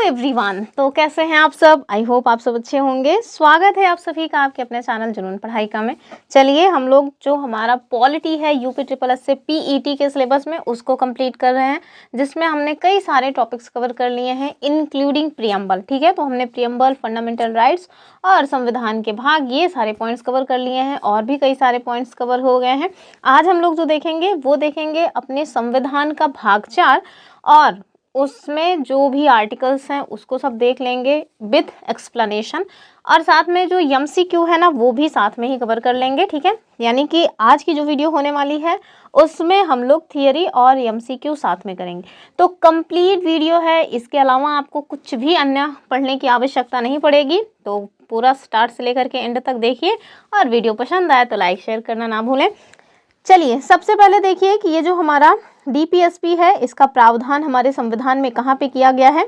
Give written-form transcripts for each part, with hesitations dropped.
Everyone, तो कैसे हैं आप सब। आई होप आप सब अच्छे होंगे। स्वागत है आप सभी का आपके अपने चैनल जुनून पढ़ाई का में। चलिए हम लोग जो हमारा पॉलिटी है यूपी ट्रिपल एस से पीईटी के सिलेबस में उसको कंप्लीट कर रहे हैं, जिसमें हमने कई सारे टॉपिक्स कवर कर लिए हैं इंक्लूडिंग प्रियम्बल। ठीक है, तो हमने प्रियम्बल, फंडामेंटल राइट्स और संविधान के भाग, ये सारे पॉइंट्स कवर कर लिए हैं और भी कई सारे पॉइंट्स कवर हो गए हैं। आज हम लोग जो देखेंगे वो देखेंगे अपने संविधान का भाग 4 और उसमें जो भी आर्टिकल्स हैं उसको सब देख लेंगे विद एक्सप्लेनेशन, और साथ में जो एमसीक्यू है ना वो भी साथ में ही कवर कर लेंगे। ठीक है, यानी कि आज की जो वीडियो होने वाली है उसमें हम लोग थियरी और एमसीक्यू साथ में करेंगे। तो कंप्लीट वीडियो है, इसके अलावा आपको कुछ भी अन्य पढ़ने की आवश्यकता नहीं पड़ेगी। तो पूरा स्टार्ट से लेकर के एंड तक देखिए और वीडियो पसंद आए तो लाइक शेयर करना ना भूलें। चलिए सबसे पहले देखिए कि ये जो हमारा डीपीएसपी है इसका प्रावधान हमारे संविधान में कहाँ पे किया गया है।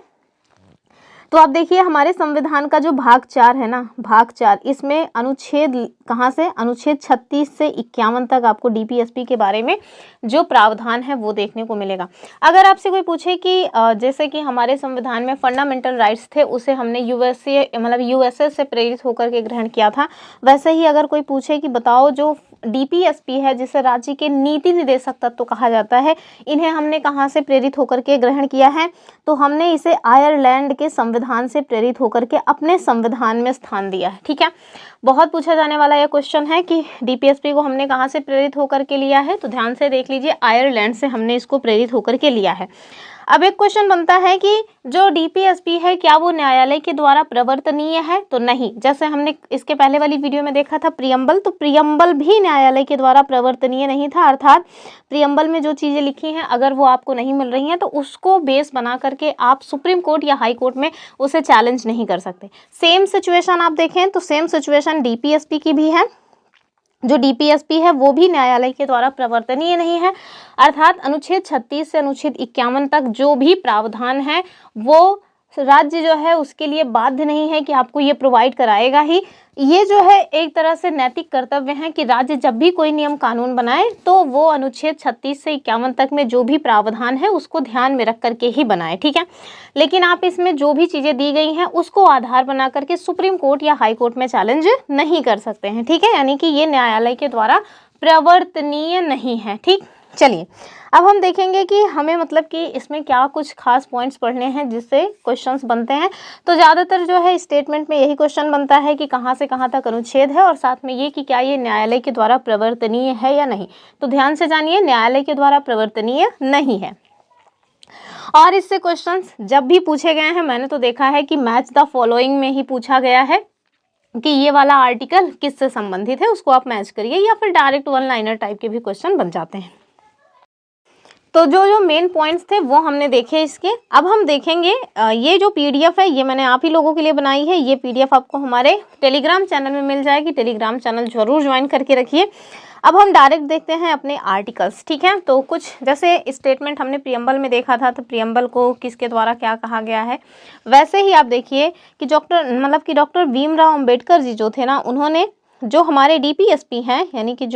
तो आप देखिए हमारे संविधान का जो भाग 4 है ना, भाग 4, इसमें अनुच्छेद कहाँ से, अनुच्छेद 36 से 51 तक आपको डीपीएसपी के बारे में जो प्रावधान है वो देखने को मिलेगा। अगर आपसे कोई पूछे कि जैसे कि हमारे संविधान में फंडामेंटल राइट्स थे उसे हमने यूएसए से प्रेरित होकर के ग्रहण किया था, वैसे ही अगर कोई पूछे कि बताओ जो डीपीएसपी है जिसे राज्य के नीति निर्देशक तत्व कहा जाता है, इन्हें हमने कहाँ से प्रेरित होकर के ग्रहण किया है, तो हमने इसे आयरलैंड के संविधान से प्रेरित होकर के अपने संविधान में स्थान दिया है। ठीक है, बहुत पूछा जाने वाला यह क्वेश्चन है कि डीपीएसपी को हमने कहाँ से प्रेरित होकर के लिया है, तो ध्यान से देख लीजिए, आयरलैंड से हमने इसको प्रेरित होकर के लिया है। अब एक क्वेश्चन बनता है कि जो डीपीएसपी है क्या वो न्यायालय के द्वारा प्रवर्तनीय है, तो नहीं। जैसे हमने इसके पहले वाली वीडियो में देखा था प्रियम्बल, तो प्रियम्बल भी न्यायालय के द्वारा प्रवर्तनीय नहीं था, अर्थात प्रियम्बल में जो चीज़ें लिखी हैं अगर वो आपको नहीं मिल रही हैं तो उसको बेस बना करके आप सुप्रीम कोर्ट या हाई कोर्ट में उसे चैलेंज नहीं कर सकते। सेम सिचुएशन आप देखें तो सेम सिचुएशन डीपीएसपी की भी है। जो डीपीएसपी है वो भी न्यायालय के द्वारा प्रवर्तनीय नहीं है, अर्थात अनुच्छेद 36 से अनुच्छेद 51 तक जो भी प्रावधान है वो राज्य जो है उसके लिए बाध्य नहीं है कि आपको ये प्रोवाइड कराएगा ही। ये जो है एक तरह से नैतिक कर्तव्य है कि राज्य जब भी कोई नियम कानून बनाए तो वो अनुच्छेद 36 से 51 तक में जो भी प्रावधान है उसको ध्यान में रख करके ही बनाए। ठीक है, लेकिन आप इसमें जो भी चीज़ें दी गई हैं उसको आधार बना करके सुप्रीम कोर्ट या हाई कोर्ट में चैलेंज नहीं कर सकते हैं। ठीक है, यानी कि ये न्यायालय के द्वारा प्रवर्तनीय नहीं है। ठीक, चलिए अब हम देखेंगे कि हमें मतलब कि इसमें क्या कुछ खास पॉइंट्स पढ़ने हैं जिससे क्वेश्चंस बनते हैं। तो ज़्यादातर जो है स्टेटमेंट में यही क्वेश्चन बनता है कि कहाँ से कहाँ तक अनुच्छेद है और साथ में ये कि क्या ये न्यायालय के द्वारा प्रवर्तनीय है या नहीं। तो ध्यान से जानिए, न्यायालय के द्वारा प्रवर्तनीय नहीं है। और इससे क्वेश्चंस जब भी पूछे गए हैं मैंने तो देखा है कि मैच द फॉलोइंग में ही पूछा गया है कि ये वाला आर्टिकल किससे संबंधित है, उसको आप मैच करिए, या फिर डायरेक्ट वन लाइनर टाइप के भी क्वेश्चन बन जाते हैं। तो जो मेन पॉइंट्स थे वो हमने देखे इसके। अब हम देखेंगे ये जो पीडीएफ है ये मैंने आप ही लोगों के लिए बनाई है। ये पीडीएफ आपको हमारे टेलीग्राम चैनल में मिल जाएगी, टेलीग्राम चैनल जरूर ज्वाइन करके रखिए। अब हम डायरेक्ट देखते हैं अपने आर्टिकल्स। ठीक है, तो कुछ जैसे स्टेटमेंट हमने प्रियम्बल में देखा था, तो प्रियम्बल को किसके द्वारा क्या कहा गया है, वैसे ही आप देखिए कि डॉक्टर भीमराव अम्बेडकर जी जो थे ना, उन्होंने जो हमारे डीपीएसपी हैं, यानी कि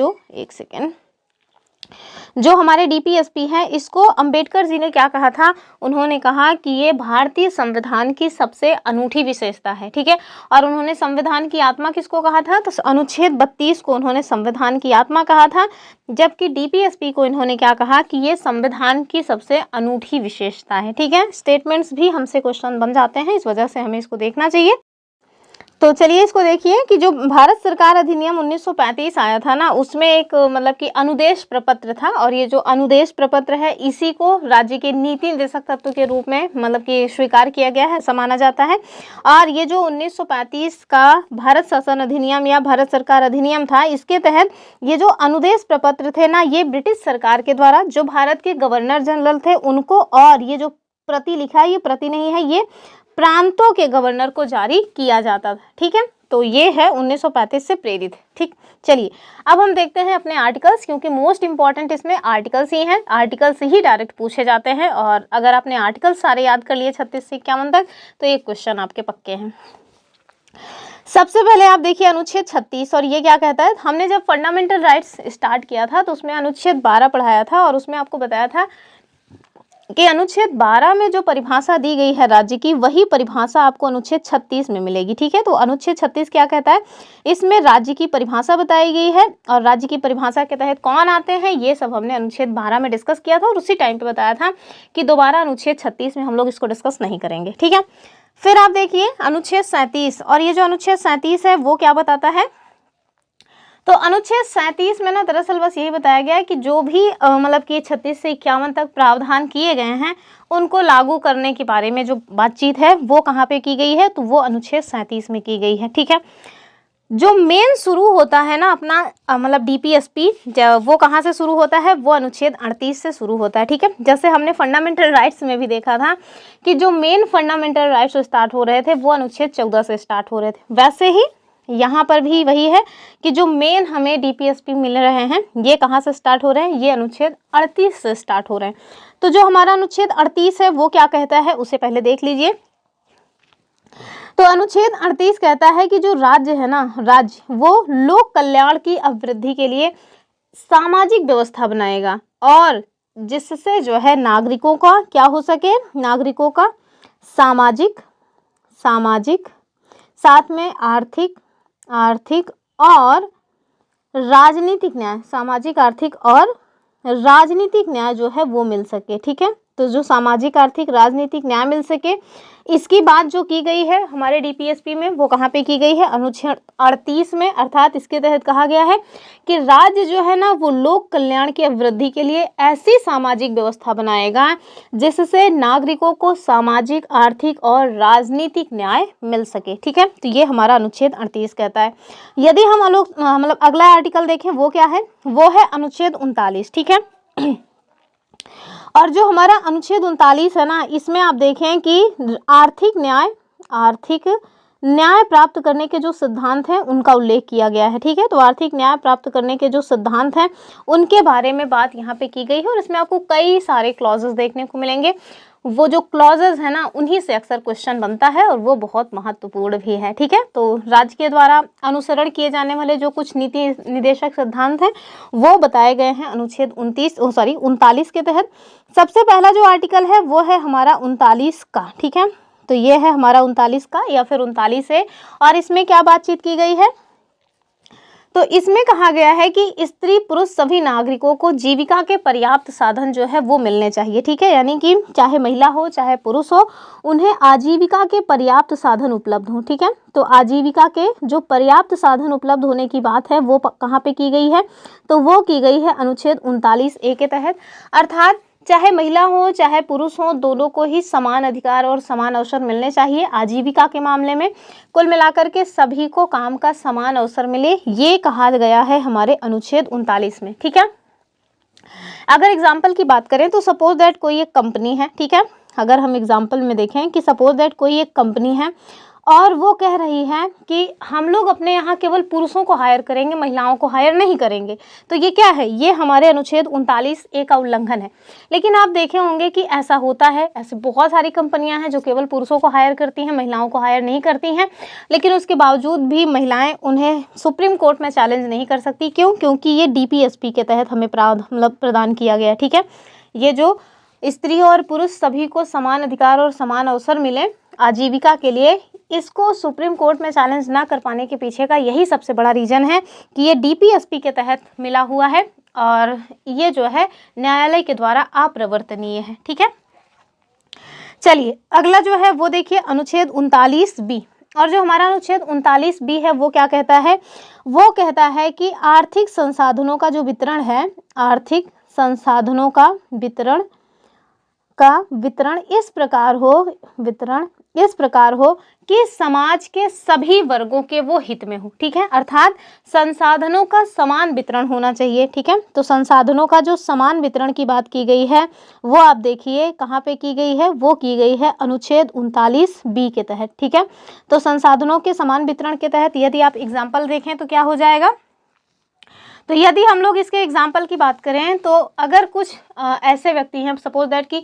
जो हमारे डीपीएसपी है इसको अंबेडकर जी ने क्या कहा था, उन्होंने कहा कि ये भारतीय संविधान की सबसे अनूठी विशेषता है। ठीक है, और उन्होंने संविधान की आत्मा किसको कहा था, तो अनुच्छेद 32 को उन्होंने संविधान की आत्मा कहा था, जबकि डीपीएसपी को इन्होंने क्या कहा कि ये संविधान की सबसे अनूठी विशेषता है। ठीक है, स्टेटमेंट्स भी हमसे क्वेश्चन बन जाते हैं, इस वजह से हमें इसको देखना चाहिए। तो चलिए इसको देखिए कि जो भारत सरकार अधिनियम 1935 आया था ना, उसमें एक मतलब कि अनुदेश प्रपत्र था, और ये जो अनुदेश प्रपत्र है इसी को राज्य के नीति निर्देशक तत्व के रूप में मतलब कि स्वीकार किया गया है, माना जाता है। और ये जो 1935 का भारत शासन अधिनियम या भारत सरकार अधिनियम था, इसके तहत ये जो अनुदेश प्रपत्र थे ना, ये ब्रिटिश सरकार के द्वारा जो भारत के गवर्नर जनरल थे उनको, और ये जो प्रति लिखा है ये प्रति नहीं है, ये प्रांतों के गवर्नर को जारी किया जाता था। ठीक है, तो ये है 1935 से प्रेरित। ठीक, चलिए अब हम देखते हैं अपने आर्टिकल्स, क्योंकि मोस्ट इंपॉर्टेंट इसमें आर्टिकल्स ही हैं, आर्टिकल्स ही डायरेक्ट पूछे जाते हैं। और अगर आपने आर्टिकल्स सारे याद कर लिए 36 से 51 तक तो ये क्वेश्चन आपके पक्के हैं। सबसे पहले आप देखिए अनुच्छेद 36, और ये क्या कहता है। हमने जब फंडामेंटल राइट्स स्टार्ट किया था तो उसमें अनुच्छेद 12 पढ़ाया था, और उसमें आपको बताया था कि अनुच्छेद 12 में जो परिभाषा दी गई है राज्य की, वही परिभाषा आपको अनुच्छेद 36 में मिलेगी। ठीक है, तो अनुच्छेद 36 क्या कहता है, इसमें राज्य की परिभाषा बताई गई है और राज्य की परिभाषा के तहत कौन आते हैं ये सब हमने अनुच्छेद 12 में डिस्कस किया था और उसी टाइम पे बताया था कि दोबारा अनुच्छेद 36 में हम लोग इसको डिस्कस नहीं करेंगे। ठीक है, फिर आप देखिए अनुच्छेद 37, और ये जो अनुच्छेद 37 है वो क्या बताता है, तो अनुच्छेद 37 में ना दरअसल बस यही बताया गया है कि जो भी मतलब कि 36 से 51 तक प्रावधान किए गए हैं उनको लागू करने के बारे में जो बातचीत है वो कहाँ पे की गई है, तो वो अनुच्छेद 37 में की गई है। ठीक है, जो मेन शुरू होता है ना अपना मतलब डीपीएसपी, वो कहाँ से शुरू होता है, वो अनुच्छेद 38 से शुरू होता है। ठीक है, जैसे हमने फंडामेंटल राइट्स में भी देखा था कि जो मेन फंडामेंटल राइट्स स्टार्ट हो रहे थे वो अनुच्छेद 14 से स्टार्ट हो रहे थे, वैसे ही यहाँ पर भी वही है कि जो मेन हमें डीपीएसपी मिल रहे हैं ये कहाँ से स्टार्ट हो रहे हैं, ये अनुच्छेद 38 से स्टार्ट हो रहे हैं। तो जो हमारा अनुच्छेद 38 है वो क्या कहता है उसे पहले देख लीजिए। तो अनुच्छेद 38 कहता है कि जो राज्य है ना, राज्य वो लोक कल्याण की अभिवृद्धि के लिए सामाजिक व्यवस्था बनाएगा और जिससे जो है नागरिकों का क्या हो सके, नागरिकों का सामाजिक साथ में आर्थिक और राजनीतिक न्याय, सामाजिक आर्थिक और राजनीतिक न्याय जो है वो मिल सके। ठीक है, तो जो सामाजिक आर्थिक राजनीतिक न्याय मिल सके, इसकी बात जो की गई है हमारे डीपीएसपी में वो कहाँ पे की गई है, अनुच्छेद 38 में। अर्थात इसके तहत कहा गया है कि राज्य जो है ना वो लोक कल्याण की अभिवृद्धि के लिए ऐसी सामाजिक व्यवस्था बनाएगा जिससे नागरिकों को सामाजिक आर्थिक और राजनीतिक न्याय मिल सके। ठीक है, तो ये हमारा अनुच्छेद 38 कहता है। यदि हम मतलब अगला आर्टिकल देखें वो क्या है, वो है अनुच्छेद 39। ठीक है, और जो हमारा अनुच्छेद 39 है ना, इसमें आप देखें कि आर्थिक न्याय प्राप्त करने के जो सिद्धांत हैं उनका उल्लेख किया गया है। ठीक है, तो आर्थिक न्याय प्राप्त करने के जो सिद्धांत हैं उनके बारे में बात यहाँ पे की गई है और इसमें आपको कई सारे क्लॉजेस देखने को मिलेंगे। वो जो क्लॉजेस है ना उन्हीं से अक्सर क्वेश्चन बनता है और वो बहुत महत्वपूर्ण भी है। ठीक है, तो राज्य के द्वारा अनुसरण किए जाने वाले जो कुछ नीति निर्देशक सिद्धांत हैं वो बताए गए हैं अनुच्छेद 39 के तहत। सबसे पहला जो आर्टिकल है वो है हमारा 39 का। ठीक है, तो ये है हमारा 39 का या फिर 39 है, और इसमें क्या बातचीत की गई है, तो इसमें कहा गया है कि स्त्री पुरुष सभी नागरिकों को जीविका के पर्याप्त साधन जो है वो मिलने चाहिए। ठीक है, यानी कि चाहे महिला हो चाहे पुरुष हो उन्हें आजीविका के पर्याप्त साधन उपलब्ध हो। ठीक है, तो आजीविका के जो पर्याप्त साधन उपलब्ध होने की बात है वो कहाँ पे की गई है, तो वो की गई है अनुच्छेद 39A के तहत। अर्थात चाहे महिला हो चाहे पुरुष हो दोनों को ही समान अधिकार और समान अवसर मिलने चाहिए आजीविका के मामले में। कुल मिलाकर के सभी को काम का समान अवसर मिले, ये कहा गया है हमारे अनुच्छेद 39 में। ठीक है, अगर एग्जाम्पल की बात करें तो सपोज दैट कोई एक कंपनी है। ठीक है, अगर हम एग्जाम्पल में देखें कि सपोज दैट कोई एक कंपनी है और वो कह रही है कि हम लोग अपने यहाँ केवल पुरुषों को हायर करेंगे, महिलाओं को हायर नहीं करेंगे, तो ये क्या है, ये हमारे अनुच्छेद 39A का उल्लंघन है। लेकिन आप देखे होंगे कि ऐसा होता है, ऐसे बहुत सारी कंपनियां हैं जो केवल पुरुषों को हायर करती हैं, महिलाओं को हायर नहीं करती हैं, लेकिन उसके बावजूद भी महिलाएं उन्हें सुप्रीम कोर्ट में चैलेंज नहीं कर सकती। क्यों? क्योंकि ये डीपीएसपी के तहत हमें प्रदान किया गया है। ठीक है, ये जो स्त्री और पुरुष सभी को समान अधिकार और समान अवसर मिले आजीविका के लिए, इसको सुप्रीम कोर्ट में चैलेंज ना कर पाने के पीछे का यही सबसे बड़ा रीजन है कि ये डीपीएसपी के तहत मिला हुआ है और ये जो है न्यायालय के द्वारा अप्रवर्तनीय है। ठीक है, चलिए अगला जो है वो देखिए अनुच्छेद 39B, और जो हमारा अनुच्छेद 39B है वो क्या कहता है, वो कहता है कि आर्थिक संसाधनों का जो वितरण है, आर्थिक संसाधनों का वितरण इस प्रकार हो कि समाज के सभी वर्गों के वो हित में हो। ठीक है, अर्थात संसाधनों का समान वितरण होना चाहिए। ठीक है, तो संसाधनों का जो समान वितरण की बात की गई है वो आप देखिए कहाँ पे की गई है, वो की गई है अनुच्छेद 39B के तहत। ठीक है, तो संसाधनों के समान वितरण के तहत यदि आप एग्जाम्पल देखें तो क्या हो जाएगा, तो यदि हम लोग इसके एग्जाम्पल की बात करें तो अगर कुछ ऐसे व्यक्ति हैं, सपोज दैट कि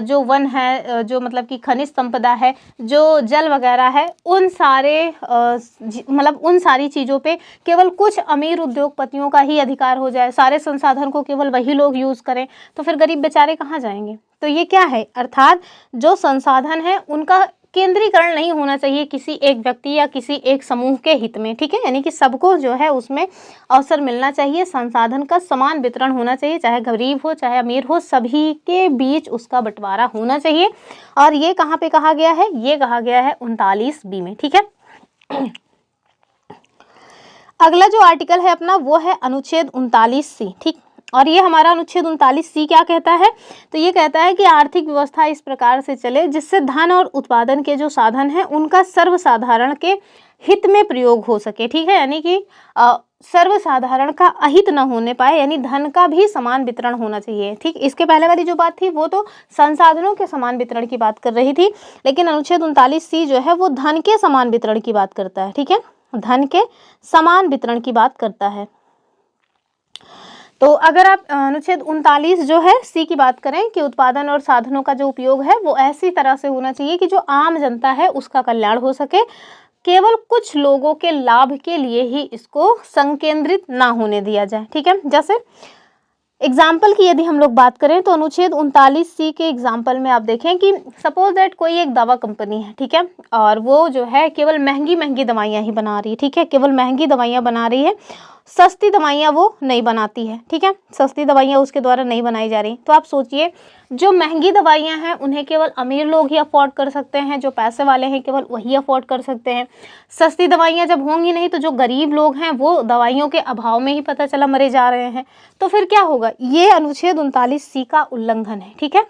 जो वन है, जो मतलब कि खनिज संपदा है, जो जल वगैरह है, उन सारे मतलब उन सारी चीज़ों पे केवल कुछ अमीर उद्योगपतियों का ही अधिकार हो जाए, सारे संसाधन को केवल वही लोग यूज़ करें, तो फिर गरीब बेचारे कहाँ जाएंगे। तो ये क्या है, अर्थात जो संसाधन है उनका केंद्रीकरण नहीं होना चाहिए किसी एक व्यक्ति या किसी एक समूह के हित में, ठीक है। यानी कि सबको जो है उसमें अवसर मिलना चाहिए, संसाधन का समान वितरण होना चाहिए, चाहे गरीब हो चाहे अमीर हो, सभी के बीच उसका बंटवारा होना चाहिए। और ये कहाँ पे कहा गया है, ये कहा गया है 39B में, ठीक है। अगला जो आर्टिकल है अपना वो है अनुच्छेद 39C, ठीक। और ये हमारा अनुच्छेद 39C क्या कहता है, तो ये कहता है कि आर्थिक व्यवस्था इस प्रकार से चले जिससे धन और उत्पादन के जो साधन हैं उनका सर्वसाधारण के हित में प्रयोग हो सके, ठीक है। यानी कि सर्वसाधारण का अहित न होने पाए, यानी धन का भी समान वितरण होना चाहिए, ठीक। इसके पहले वाली जो बात थी वो तो संसाधनों के समान वितरण की बात कर रही थी, लेकिन अनुच्छेद 39C जो है वो धन के समान वितरण की बात करता है, ठीक है, धन के समान वितरण की बात करता है। तो अगर आप अनुच्छेद 39 जो है सी की बात करें कि उत्पादन और साधनों का जो उपयोग है वो ऐसी तरह से होना चाहिए कि जो आम जनता है उसका कल्याण हो सके, केवल कुछ लोगों के लाभ के लिए ही इसको संकेंद्रित ना होने दिया जाए, ठीक है। जैसे एग्जाम्पल की यदि हम लोग बात करें तो अनुच्छेद 39C के एग्जाम्पल में आप देखें कि सपोज दैट कोई एक दवा कंपनी है, ठीक है, और वो जो है केवल महंगी महंगी दवाइयाँ ही बना रही है, ठीक है, केवल महंगी दवाइयाँ बना रही है, सस्ती दवाइयाँ वो नहीं बनाती है, ठीक है, सस्ती दवाइयाँ उसके द्वारा नहीं बनाई जा रही। तो आप सोचिए जो महंगी दवाइयाँ हैं उन्हें केवल अमीर लोग ही अफोर्ड कर सकते हैं, जो पैसे वाले हैं केवल वही अफोर्ड कर सकते हैं। सस्ती दवाइयाँ जब होंगी नहीं तो जो गरीब लोग हैं वो दवाइयों के अभाव में ही पता चला मरे जा रहे हैं, तो फिर क्या होगा, ये अनुच्छेद 39C का उल्लंघन है, ठीक है।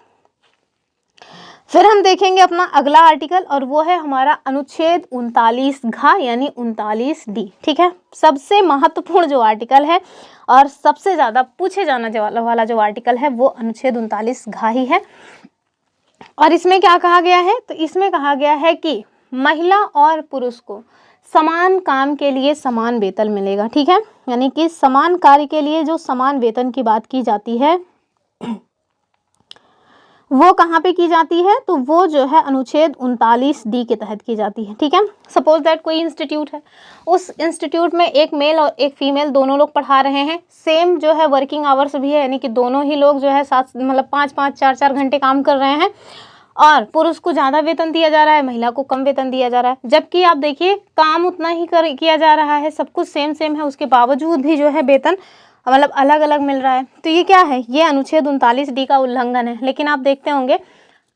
फिर हम देखेंगे अपना अगला आर्टिकल और वो है हमारा अनुच्छेद 39 यानी 39D, ठीक है। सबसे महत्वपूर्ण जो आर्टिकल है और सबसे ज़्यादा पूछे जाने वाला जो आर्टिकल है वो अनुच्छेद 39 ही है। और इसमें क्या कहा गया है, तो इसमें कहा गया है कि महिला और पुरुष को समान काम के लिए समान वेतन मिलेगा, ठीक है। यानी कि समान कार्य के लिए जो समान वेतन की बात की जाती है वो कहाँ पे की जाती है, तो वो जो है अनुच्छेद 39D के तहत की जाती है, ठीक है। सपोज दैट कोई इंस्टीट्यूट है, उस इंस्टीट्यूट में एक मेल और एक फीमेल दोनों लोग पढ़ा रहे हैं, सेम जो है वर्किंग आवर्स भी है, यानी कि दोनों ही लोग जो है 5-5 4-4 घंटे काम कर रहे हैं, और पुरुष को ज़्यादा वेतन दिया जा रहा है, महिला को कम वेतन दिया जा रहा है। जबकि आप देखिए काम उतना ही किया जा रहा है, सब कुछ सेम सेम है, उसके बावजूद भी जो है वेतन मतलब अलग अलग मिल रहा है। तो ये क्या है, ये अनुच्छेद 39D का उल्लंघन है। लेकिन आप देखते होंगे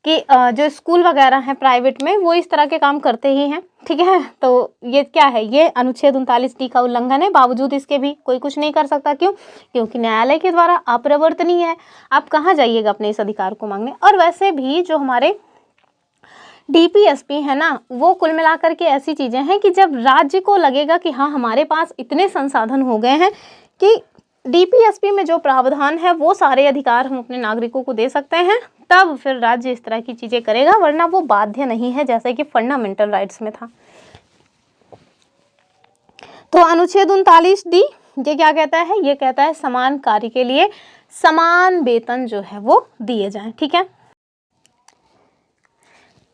कि जो स्कूल वगैरह हैं प्राइवेट में वो इस तरह के काम करते ही हैं, ठीक है। तो ये क्या है, ये अनुच्छेद 39D का उल्लंघन है, बावजूद इसके भी कोई कुछ नहीं कर सकता। क्यों, क्योंकि न्यायालय के द्वारा अपरिवर्तनीय है, आप कहाँ जाइएगा अपने इस अधिकार को मांगने। और वैसे भी जो हमारे DPSP है ना, वो कुल मिलाकर के ऐसी चीज़ें हैं कि जब राज्य को लगेगा कि हाँ हमारे पास इतने संसाधन हो गए हैं कि DPSP में जो प्रावधान है वो सारे अधिकार हम अपने नागरिकों को दे सकते हैं, तब फिर राज्य इस तरह की चीज़ें करेगा, वरना वो बाध्य नहीं है, जैसे कि फंडामेंटल राइट्स में था। तो अनुच्छेद 39D ये क्या कहता है, ये कहता है समान कार्य के लिए समान वेतन जो है वो दिए जाएं, ठीक है।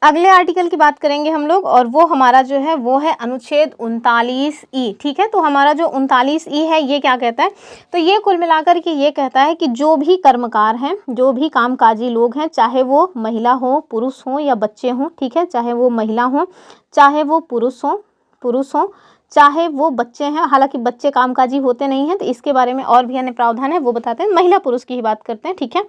अगले आर्टिकल की बात करेंगे हम लोग और वो हमारा जो है वो है अनुच्छेद 39E, ठीक है। तो हमारा जो 39E है ये क्या कहता है, तो ये कुल मिलाकर के ये कहता है कि जो भी कर्मकार हैं, जो भी कामकाजी लोग हैं, चाहे वो महिला हो, पुरुष हो या बच्चे हों, ठीक है, चाहे वो महिला हो चाहे वो पुरुष हो चाहे वो बच्चे हैं, हालांकि बच्चे कामकाजी होते नहीं हैं, तो इसके बारे में और भी अन्य प्रावधान है वो बताते हैं, महिला पुरुष की ही बात करते हैं, ठीक है।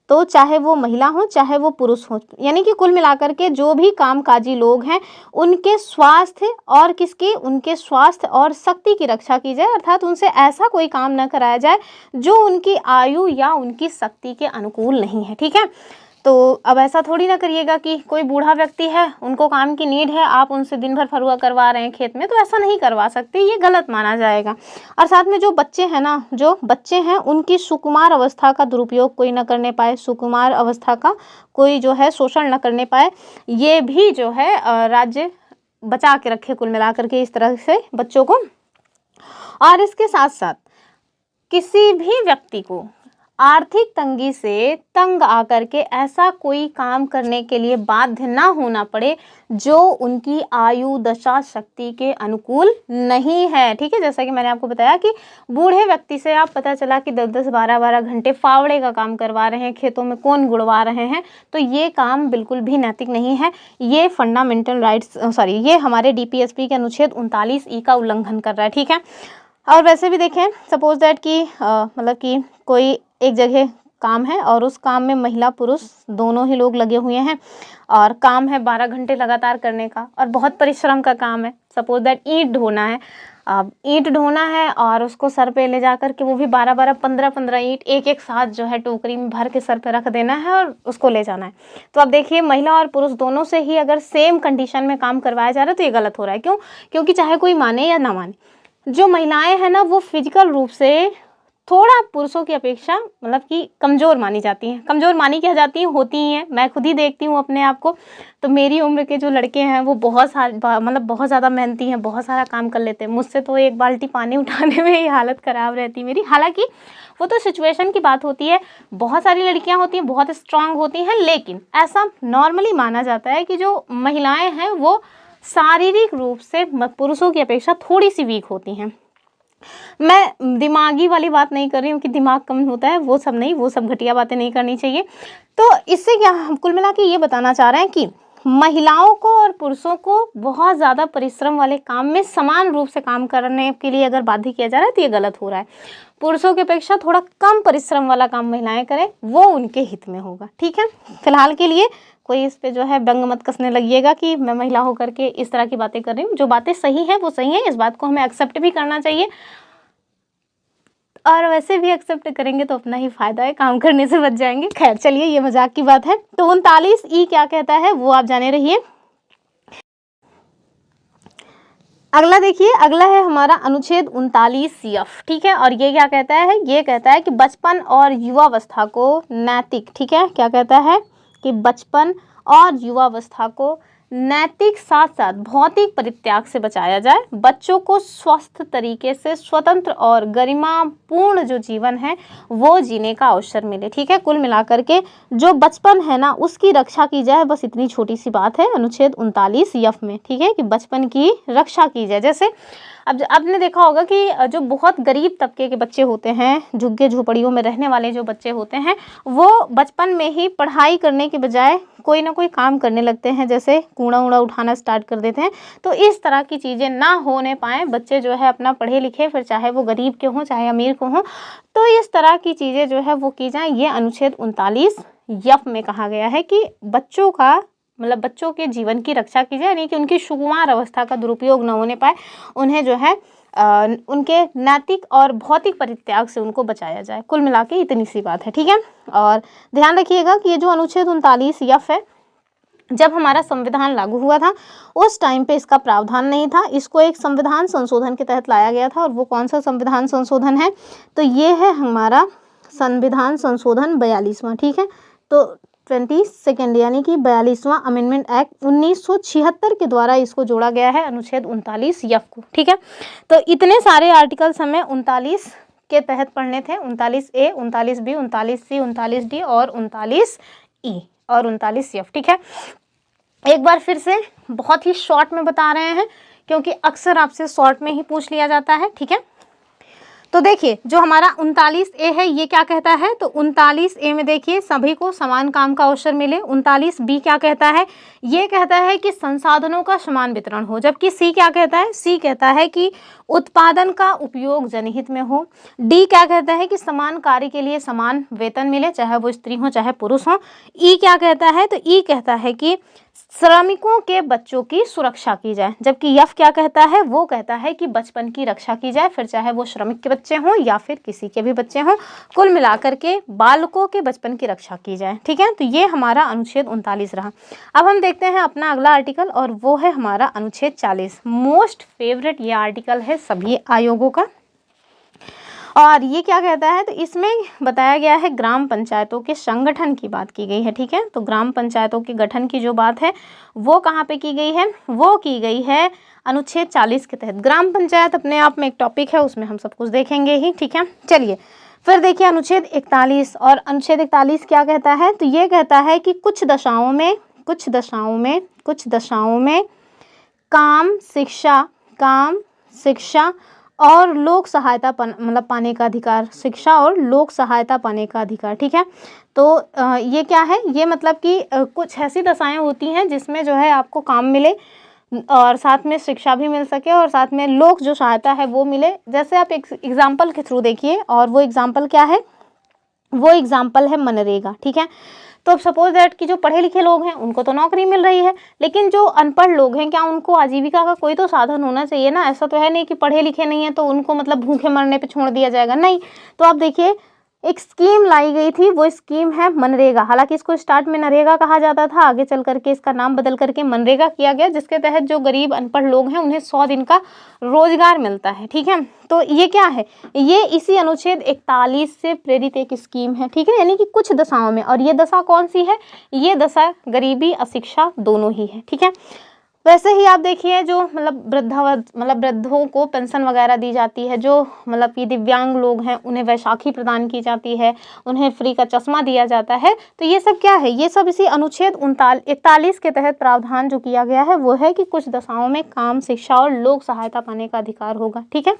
तो चाहे वो महिला हो चाहे वो पुरुष हो, यानी कि कुल मिलाकर के जो भी कामकाजी लोग हैं उनके स्वास्थ्य और उनके स्वास्थ्य और शक्ति की रक्षा की जाए, अर्थात उनसे ऐसा कोई काम न कराया जाए जो उनकी आयु या उनकी शक्ति के अनुकूल नहीं है, ठीक है। तो अब ऐसा थोड़ी ना करिएगा कि कोई बूढ़ा व्यक्ति है, उनको काम की नीड है, आप उनसे दिन भर फरुआ करवा रहे हैं खेत में, तो ऐसा नहीं करवा सकते, ये गलत माना जाएगा। और साथ में जो बच्चे हैं ना, जो बच्चे हैं उनकी सुकुमार अवस्था का दुरुपयोग कोई ना करने पाए, सुकुमार अवस्था का कोई जो है शोषण न करने पाए, ये भी जो है राज्य बचा के रखे कुल मिलाकर के इस तरह से बच्चों को। और इसके साथ साथ किसी भी व्यक्ति को आर्थिक तंगी से तंग आकर के ऐसा कोई काम करने के लिए बाध्य ना होना पड़े जो उनकी आयु दशा शक्ति के अनुकूल नहीं है। ठीक है, जैसा कि मैंने आपको बताया कि बूढ़े व्यक्ति से आप पता चला कि 10-10 12-12 घंटे फावड़े का काम करवा रहे हैं, खेतों में कौन गुड़वा रहे हैं, तो ये काम बिल्कुल भी नैतिक नहीं है। ये फंडामेंटल राइट्स ये हमारे DPSP के अनुच्छेद 39E का उल्लंघन कर रहा है। ठीक है, और वैसे भी देखें, सपोज दैट कि मतलब कि कोई एक जगह काम है और उस काम में महिला पुरुष दोनों ही लोग लगे हुए हैं और काम है 12 घंटे लगातार करने का और बहुत परिश्रम का काम है। सपोज दैट ईंट ढोना है, अब ईंट ढोना है और उसको सर पे ले जाकर के वो भी 12-12 15-15 ईंट एक साथ जो है टोकरी में भर के सर पे रख देना है और उसको ले जाना है। तो अब देखिए, महिला और पुरुष दोनों से ही अगर सेम कंडीशन में काम करवाया जा रहा है तो ये गलत हो रहा है। क्यों? क्योंकि चाहे कोई माने या ना माने, जो महिलाएं हैं ना वो फिजिकल रूप से थोड़ा पुरुषों की अपेक्षा मतलब कि कमज़ोर मानी जाती हैं। कमज़ोर मानी क्या जाती हैं, होती ही हैं। मैं खुद ही देखती हूँ अपने आप को, तो मेरी उम्र के जो लड़के हैं वो बहुत ज़्यादा मेहनती हैं, बहुत सारा काम कर लेते हैं। मुझसे तो एक बाल्टी पानी उठाने में ही हालत ख़राब रहती मेरी। हालांकि वो तो सिचुएशन की बात होती है, बहुत सारी लड़कियाँ होती हैं बहुत स्ट्रांग होती हैं, लेकिन ऐसा नॉर्मली माना जाता है कि जो महिलाएँ हैं वो शारीरिक रूप से पुरुषों की अपेक्षा थोड़ी सी वीक होती हैं। मैं दिमागी वाली बात नहीं कर रही हूँ कि दिमाग कम होता है, वो सब नहीं, वो सब घटिया बातें नहीं करनी चाहिए। तो इससे क्या हम कुल मिला के ये बताना चाह रहे हैं कि महिलाओं को और पुरुषों को बहुत ज़्यादा परिश्रम वाले काम में समान रूप से काम करने के लिए अगर बाध्य किया जा रहा है तो ये गलत हो रहा है। पुरुषों की अपेक्षा थोड़ा कम परिश्रम वाला काम महिलाएं करें, वो उनके हित में होगा। ठीक है, फिलहाल के लिए कोई इस पे जो है व्यंग मत कसने लगिएगा कि मैं महिला होकर के इस तरह की बातें कर रही हूँ। जो बातें सही हैं वो सही हैं, इस बात को हमें एक्सेप्ट भी करना चाहिए और वैसे भी एक्सेप्ट करेंगे तो अपना ही फायदा है, काम करने से बच जाएंगे। खैर चलिए, ये मजाक की बात है। तो 39E क्या कहता है वो आप जाने रहिए। अगला देखिए, अगला है हमारा अनुच्छेद 39F। ठीक है, और ये क्या कहता है? ये कहता है कि बचपन और युवावस्था को नैतिक, ठीक है, क्या कहता है कि बचपन और युवावस्था को नैतिक साथ साथ भौतिक परित्याग से बचाया जाए। बच्चों को स्वस्थ तरीके से स्वतंत्र और गरिमापूर्ण जो जीवन है वो जीने का अवसर मिले। ठीक है, कुल मिलाकर के जो बचपन है ना उसकी रक्षा की जाए, बस इतनी छोटी सी बात है अनुच्छेद 39F में। ठीक है, कि बचपन की रक्षा की जाए। जैसे अब आपने देखा होगा कि जो बहुत गरीब तबके के बच्चे होते हैं, झुग्गी झोपड़ियों में रहने वाले जो बच्चे होते हैं, वो बचपन में ही पढ़ाई करने के बजाय कोई ना कोई काम करने लगते हैं, जैसे कूड़ा वूड़ा उठाना स्टार्ट कर देते हैं। तो इस तरह की चीज़ें ना होने पाएँ, बच्चे जो है अपना पढ़े लिखे, फिर चाहे वो गरीब के हों चाहे अमीर को हों, तो इस तरह की चीज़ें जो है वो की जाएँ। ये अनुच्छेद 39F में कहा गया है कि बच्चों का मतलब बच्चों के जीवन की रक्षा की जाए, यानी कि उनकी सुकुमार अवस्था का दुरुपयोग न होने पाए, उन्हें जो है उनके नैतिक और भौतिक परित्याग से उनको बचाया जाए। कुल मिला के इतनी सी बात है। ठीक है, और ध्यान रखिएगा कि ये जो अनुच्छेद 39F है, जब हमारा संविधान लागू हुआ था उस टाइम पे इसका प्रावधान नहीं था। इसको एक संविधान संशोधन के तहत लाया गया था, और वो कौन सा संविधान संशोधन है? तो ये है हमारा संविधान संशोधन 42वां। ठीक है, तो 22 यानी कि 42वां अमेंडमेंट एक्ट 1976 के द्वारा इसको जोड़ा गया है अनुच्छेद 39F को। ठीक है, तो इतने सारे आर्टिकल्स हमें 39 के तहत पढ़ने थे, 39A, 39B, 39C, 39D और 39E और 39F। ठीक है, एक बार फिर से बहुत ही शॉर्ट में बता रहे हैं क्योंकि अक्सर आपसे शॉर्ट में ही पूछ लिया जाता है। ठीक है, तो देखिए जो हमारा 39A है ये क्या कहता है? तो 39A में देखिए सभी को समान काम का अवसर मिले। 39B क्या कहता है? ये कहता है कि संसाधनों का समान वितरण हो। जबकि C क्या कहता है? C कहता है कि उत्पादन का उपयोग जनहित में हो। D क्या कहता है? कि समान कार्य के लिए समान वेतन मिले, चाहे वो स्त्री हो चाहे पुरुष हो। E क्या कहता है? तो E कहता है कि श्रमिकों के बच्चों की सुरक्षा की जाए। जबकि F क्या कहता है? वो कहता है कि बचपन की रक्षा की जाए, फिर चाहे वो श्रमिक के बच्चे हों या फिर किसी के भी बच्चे हों, कुल मिलाकर के बालकों के बचपन की रक्षा की जाए। ठीक है, तो ये हमारा अनुच्छेद 39 रहा। अब हम देखते हैं अपना अगला आर्टिकल, और वो है हमारा अनुच्छेद 40। मोस्ट फेवरेट ये आर्टिकल है सभी आयोगों का, और ये क्या कहता है, तो इसमें बताया गया है ग्राम पंचायतों के संगठन की बात की गई है, ठीक है। तो ग्राम पंचायतों के गठन की जो बात है वो कहाँ पे की गई है, वो की गई है अनुच्छेद 40 के तहत। ग्राम पंचायत अपने आप में एक टॉपिक है, उसमें हम सब कुछ देखेंगे ही, ठीक है। चलिए फिर देखिए अनुच्छेद 41, और अनुच्छेद 41 क्या कहता है, तो ये कहता है कि कुछ दशाओं में काम, शिक्षा और लोक सहायता मतलब पाने का अधिकार, शिक्षा और लोक सहायता पाने का अधिकार, ठीक है। तो ये क्या है, ये मतलब कि कुछ ऐसी दशाएं होती हैं जिसमें जो है आपको काम मिले और साथ में शिक्षा भी मिल सके और साथ में लोक जो सहायता है वो मिले। जैसे आप एक एग्जाम्पल के थ्रू देखिए, और वो एग्जाम्पल क्या है, वो एग्जाम्पल है मनरेगा, ठीक है। तो अब सपोज दैट कि जो पढ़े लिखे लोग हैं उनको तो नौकरी मिल रही है, लेकिन जो अनपढ़ लोग हैं, क्या उनको आजीविका का कोई तो साधन होना चाहिए ना। ऐसा तो है नहीं कि पढ़े लिखे नहीं है तो उनको मतलब भूखे मरने पे छोड़ दिया जाएगा, नहीं। तो आप देखिए एक स्कीम लाई गई थी, वो स्कीम है मनरेगा। हालांकि इसको स्टार्ट में नरेगा कहा जाता था, आगे चल करके इसका नाम बदल करके मनरेगा किया गया, जिसके तहत जो गरीब अनपढ़ लोग हैं उन्हें 100 दिन का रोजगार मिलता है, ठीक है। तो ये क्या है, ये इसी अनुच्छेद 41 से प्रेरित एक स्कीम है, ठीक है। यानी कि कुछ दशाओं में, और ये दशा कौन सी है, ये दशा गरीबी अशिक्षा दोनों ही है, ठीक है। वैसे ही आप देखिए जो मतलब वृद्धों को पेंशन वगैरह दी जाती है, जो मतलब कि दिव्यांग लोग हैं उन्हें वैशाखी प्रदान की जाती है, उन्हें फ्री का चश्मा दिया जाता है। तो ये सब क्या है, ये सब इसी अनुच्छेद 41 के तहत प्रावधान जो किया गया है वो है कि कुछ दशाओं में काम, शिक्षा और लोक सहायता पाने का अधिकार होगा, ठीक है।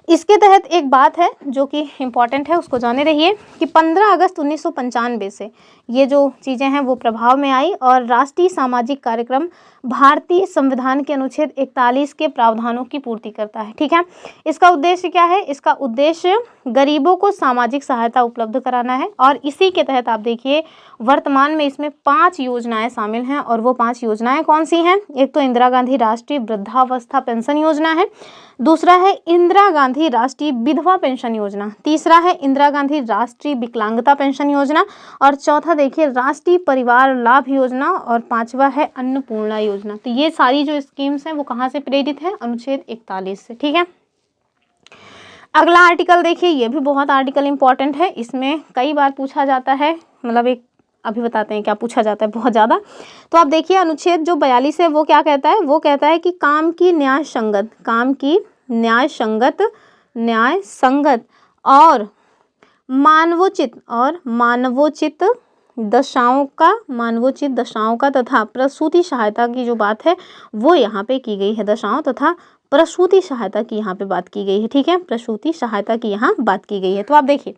इसके तहत एक बात है जो कि इम्पॉर्टेंट है, उसको जाने रहिए कि 15 अगस्त 1995 से ये जो चीज़ें हैं वो प्रभाव में आई, और राष्ट्रीय सामाजिक कार्यक्रम भारतीय संविधान के अनुच्छेद 41 के प्रावधानों की पूर्ति करता है, ठीक है। इसका उद्देश्य क्या है, इसका उद्देश्य गरीबों को सामाजिक सहायता उपलब्ध कराना है, और इसी के तहत आप देखिए वर्तमान में इसमें 5 योजनाएं शामिल हैं। और वो 5 योजनाएं कौन सी हैं, एक तो इंदिरा गांधी राष्ट्रीय वृद्धावस्था पेंशन योजना है, दूसरा है इंदिरा गांधी राष्ट्रीय विधवा पेंशन योजना, तीसरा है इंदिरा गांधी राष्ट्रीय विकलांगता पेंशन योजना, और चौथा देखिए राष्ट्रीय परिवार लाभ योजना, और 5वां है अन्नपूर्णा योजना। तो ये सारी जो स्कीम्स हैं वो कहाँ से प्रेरित है, अनुच्छेद 41 से, ठीक है। अगला आर्टिकल देखिए, ये भी बहुत आर्टिकल इंपॉर्टेंट है, इसमें कई बार पूछा जाता है, मतलब एक अभी बताते हैं क्या पूछा जाता है बहुत ज़्यादा। तो आप देखिए अनुच्छेद जो 42 है वो क्या कहता है, वो कहता है कि काम की न्याय संगत और मानवोचित दशाओं का तथा प्रसूति सहायता की जो बात है वो यहाँ पे की गई है, दशाओं तथा प्रसूति सहायता की यहाँ पे बात की गई है, ठीक है। प्रसूति सहायता की यहाँ बात की गई है। तो आप देखिए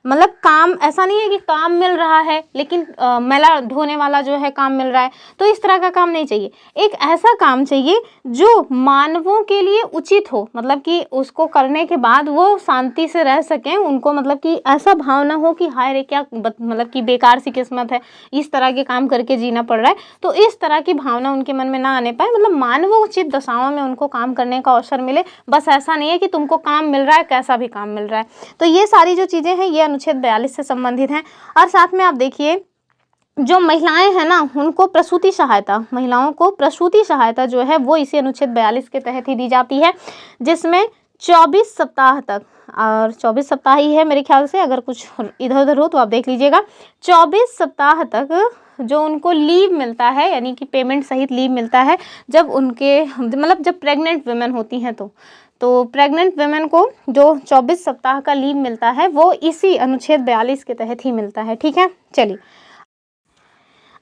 मतलब काम ऐसा नहीं है कि काम मिल रहा है लेकिन मैला ढोने वाला जो है काम मिल रहा है, तो इस तरह का काम नहीं चाहिए। एक ऐसा काम चाहिए जो मानवों के लिए उचित हो, मतलब कि उसको करने के बाद वो शांति से रह सकें, उनको मतलब कि ऐसा भाव ना हो कि हाय रे क्या मतलब कि बेकार सी किस्मत है, इस तरह के काम करके जीना पड़ रहा है। तो इस तरह की भावना उनके मन में ना आने पाए, मतलब मानवोचित दशाओं में उनको काम करने का अवसर मिले। बस ऐसा नहीं है कि तुमको काम मिल रहा है, कैसा भी काम मिल रहा है। तो ये सारी जो चीज़ें हैं ये अनुच्छेद 42 से संबंधित हैं। और साथ में आप देखिए जो महिलाएं हैं ना, उनको प्रसूति सहायता, महिलाओं को प्रसूति सहायता जो है वो इसी अनुच्छेद 42 के तहत ही दी जाती है, जिसमें 24 सप्ताह तक, और 24 सप्ताह ही है मेरे ख्याल से, अगर कुछ इधर उधर हो तो आप देख लीजिएगा, 24 सप्ताह तक जो उनको लीव मिलता है, यानी कि पेमेंट सहित लीव मिलता है, जब उनके मतलब जब प्रेग्नेंट वुमेन होती हैं तो प्रेग्नेंट वुमेन को जो 24 सप्ताह का लीव मिलता है वो इसी अनुच्छेद 42 के तहत ही मिलता है, ठीक है। चलिए